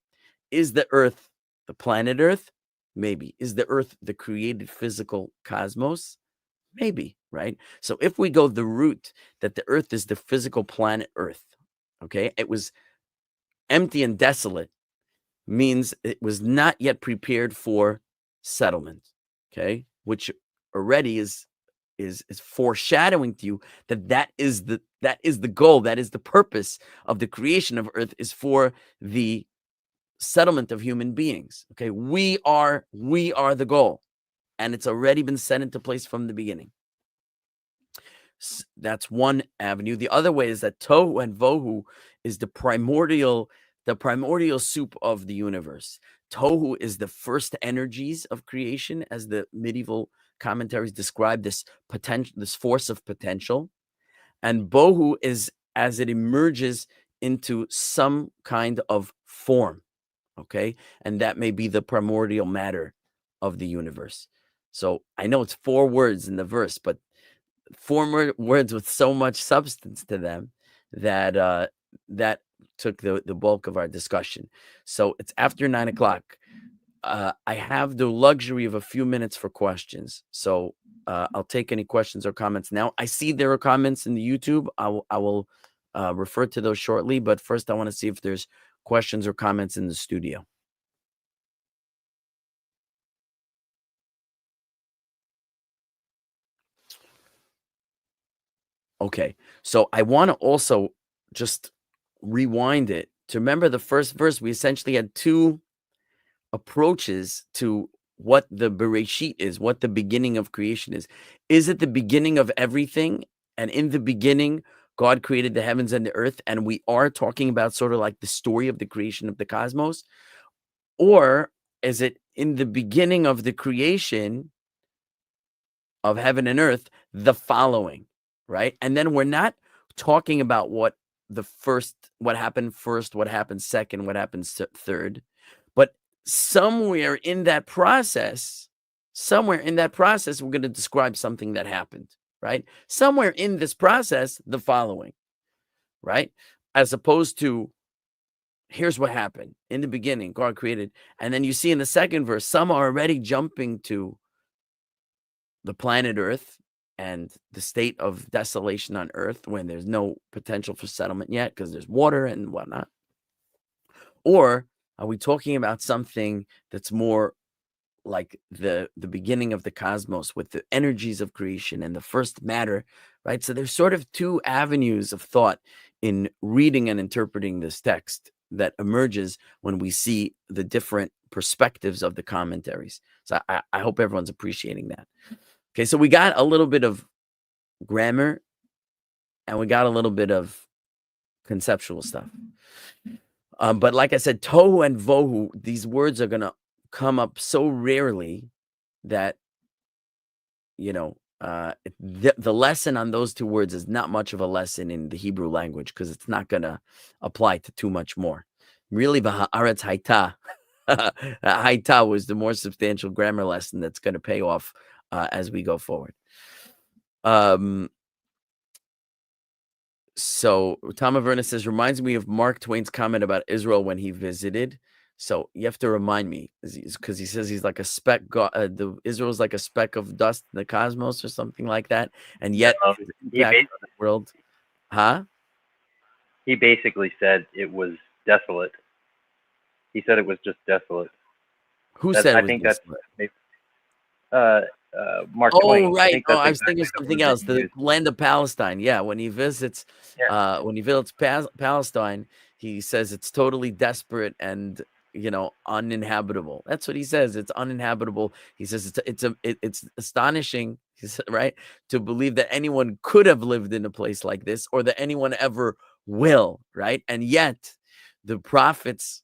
A: Is the earth the planet Earth? Maybe. Is the earth the created physical cosmos? Maybe, right? So if we go the route that the earth is the physical planet Earth, okay, it was empty and desolate, means it was not yet prepared for settlement, okay, which already is foreshadowing to you that is the goal, that is the purpose of the creation of earth, is for the settlement of human beings. Okay, we are the goal, and it's already been set into place from the beginning. That's one avenue. The other way is that tohu and vohu is the primordial soup of the universe. Tohu is the first energies of creation, as the medieval commentaries describe this force of potential, and bohu is as it emerges into some kind of form. Okay, and that may be the primordial matter of the universe. So I know it's 4 words in the verse, but 4 words with so much substance to them that that took the bulk of our discussion. So it's after 9 o'clock. I have the luxury of a few minutes for questions. So I'll take any questions or comments now. I see there are comments in the YouTube. I will refer to those shortly. But first, I want to see if there's questions or comments in the studio. Okay, so I want to also just rewind it to remember the first verse. We essentially had 2 approaches to what the Bereshit is, what the beginning of creation is. Is it the beginning of everything? And in the beginning, God created the heavens and the earth, and we are talking about sort of like the story of the creation of the cosmos? Or is it in the beginning of the creation of heaven and earth, the following, right? And then we're not talking about what happened first, what happened second, what happens third, but somewhere in that process, we're going to describe something that happened, right? Somewhere in this process, the following, right? As opposed to, here's what happened in the beginning, God created. And then you see in the second verse, some are already jumping to the planet Earth and the state of desolation on Earth when there's no potential for settlement yet because there's water and whatnot. Or are we talking about something that's more like the beginning of the cosmos with the energies of creation and the first matter, right? So there's sort of 2 avenues of thought in reading and interpreting this text that emerges when we see the different perspectives of the commentaries. So I hope everyone's appreciating that. Okay, so we got a little bit of grammar and we got a little bit of conceptual stuff. But like I said, tohu and vohu, these words are going to come up so rarely that, the lesson on those two words is not much of a lesson in the Hebrew language because it's not going to apply to too much more. Really, Haaretz Hayta, Hayta was the more substantial grammar lesson that's going to pay off as we go forward. So Tama Verna says, reminds me of Mark Twain's comment about Israel when he visited. So you have to remind me, because he says he's like a speck. Israel's like a speck of dust in the cosmos, or something like that, and yet his impact on the world. Huh?
C: He basically said it was desolate. He said it was just desolate.
A: Who said it was desolate?
C: Mark
A: Twain.
C: Oh,
A: right. I was thinking of something else. The land of Palestine. Yeah, when he visits, Palestine, he says it's totally desperate and uninhabitable. That's what he says. It's uninhabitable. He says it's astonishing. He said, right, to believe that anyone could have lived in a place like this, or that anyone ever will. Right, and yet the prophets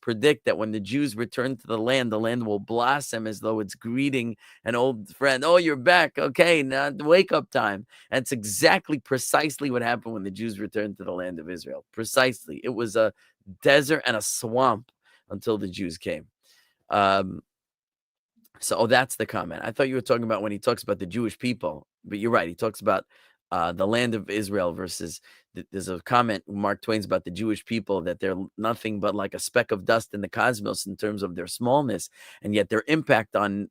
A: predict that when the Jews return to the land will blossom as though it's greeting an old friend. Oh, you're back. Okay, now wake up time. And it's precisely what happened when the Jews returned to the land of Israel. Precisely. It was a desert and a swamp until the Jews came. So that's the comment. I thought you were talking about when he talks about the Jewish people, but you're right. He talks about the land of Israel versus there's a comment Mark Twain's about the Jewish people, that they're nothing but like a speck of dust in the cosmos in terms of their smallness, and yet their impact on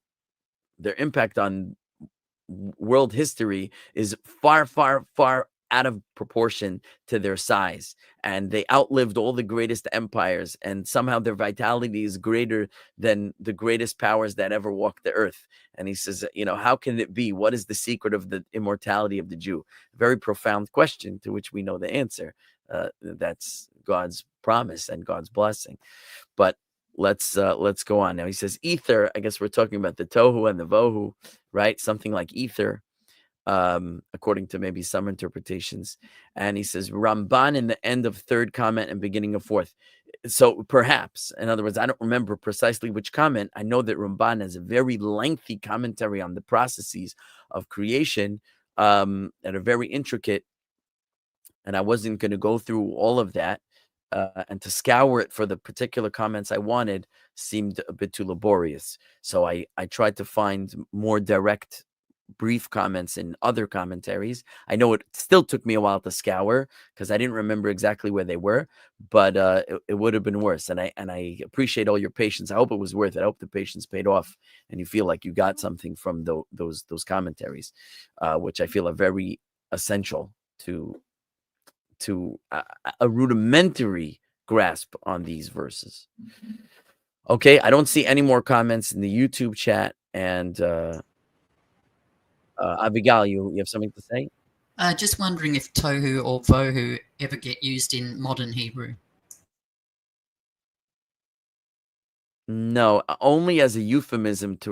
A: world history is far, far, far out of proportion to their size, and they outlived all the greatest empires, and somehow their vitality is greater than the greatest powers that ever walked the earth. And he says, how can it be? What is the secret of the immortality of the Jew? Very profound question, to which we know the answer. That's God's promise and God's blessing. But let's go on now. He says ether. I guess we're talking about the tohu and the vohu, right? Something like ether, according to maybe some interpretations. And he says Ramban in the end of third comment and beginning of fourth. So perhaps, in other words, I don't remember precisely which comment. I know that Ramban has a very lengthy commentary on the processes of creation that are very intricate. And I wasn't going to go through all of that. And to scour it for the particular comments I wanted seemed a bit too laborious. So I tried to find more direct, brief comments in other commentaries. I know it still took me a while to scour because I didn't remember exactly where they were, but it would have been worse. And I appreciate all your patience. I hope it was worth it. I hope the patience paid off and you feel like you got something from those commentaries, which I feel are very essential to a rudimentary grasp on these verses. Okay, I don't see any more comments in the YouTube chat. And Abigail, you have something to say?
B: Just wondering if tohu or vohu ever get used in modern Hebrew.
A: No, only as a euphemism to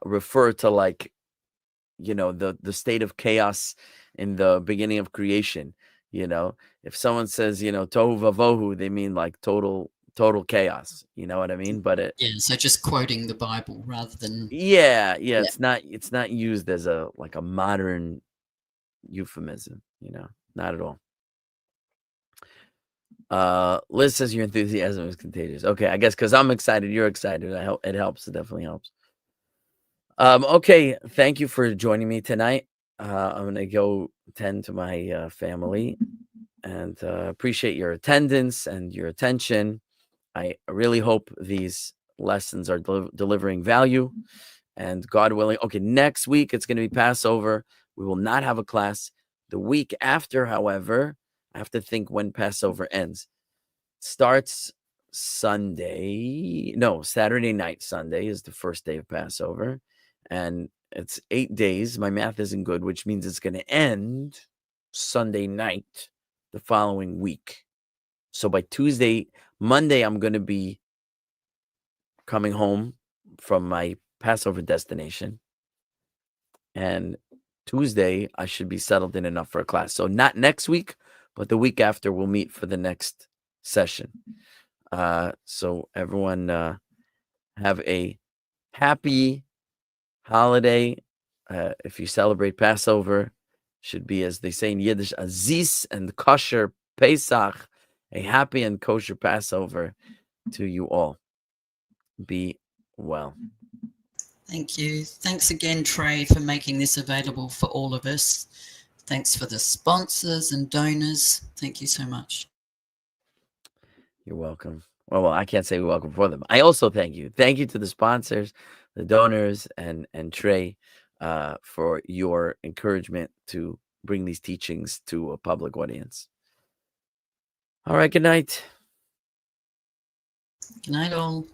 A: refer to, like, the state of chaos in the beginning of creation. If someone says, tohu vavohu, they mean like total chaos. You know what I mean? But
B: so just quoting the Bible rather than
A: it's not used as a modern euphemism. Not at all. Liz says your enthusiasm is contagious. Okay, I guess because I'm excited, you're excited. It helps. It definitely helps. Okay, thank you for joining me tonight. I'm gonna go tend to my family, and appreciate your attendance and your attention. I really hope these lessons are delivering value, and God willing. Okay, next week it's going to be Passover. We will not have a class. The week after, however, I have to think when Passover ends. Starts Saturday night. Sunday is the first day of Passover, and it's 8 days. My math isn't good, which means it's going to end Sunday night the following week. So by Monday, I'm going to be coming home from my Passover destination, and Tuesday I should be settled in enough for a class. So not next week, but the week after we'll meet for the next session. So everyone have a happy holiday, if you celebrate Passover, should be, as they say in Yiddish, Aziz and kosher Pesach, a happy and kosher Passover to you all. Be well.
B: Thank you. Thanks again, Trey, for making this available for all of us. Thanks for the sponsors and donors. Thank you so much.
A: You're welcome. Well, I can't say we're welcome for them. I also thank you. Thank you to the sponsors, the donors, and Trey for your encouragement to bring these teachings to a public audience. All right, good night.
B: Good night, all.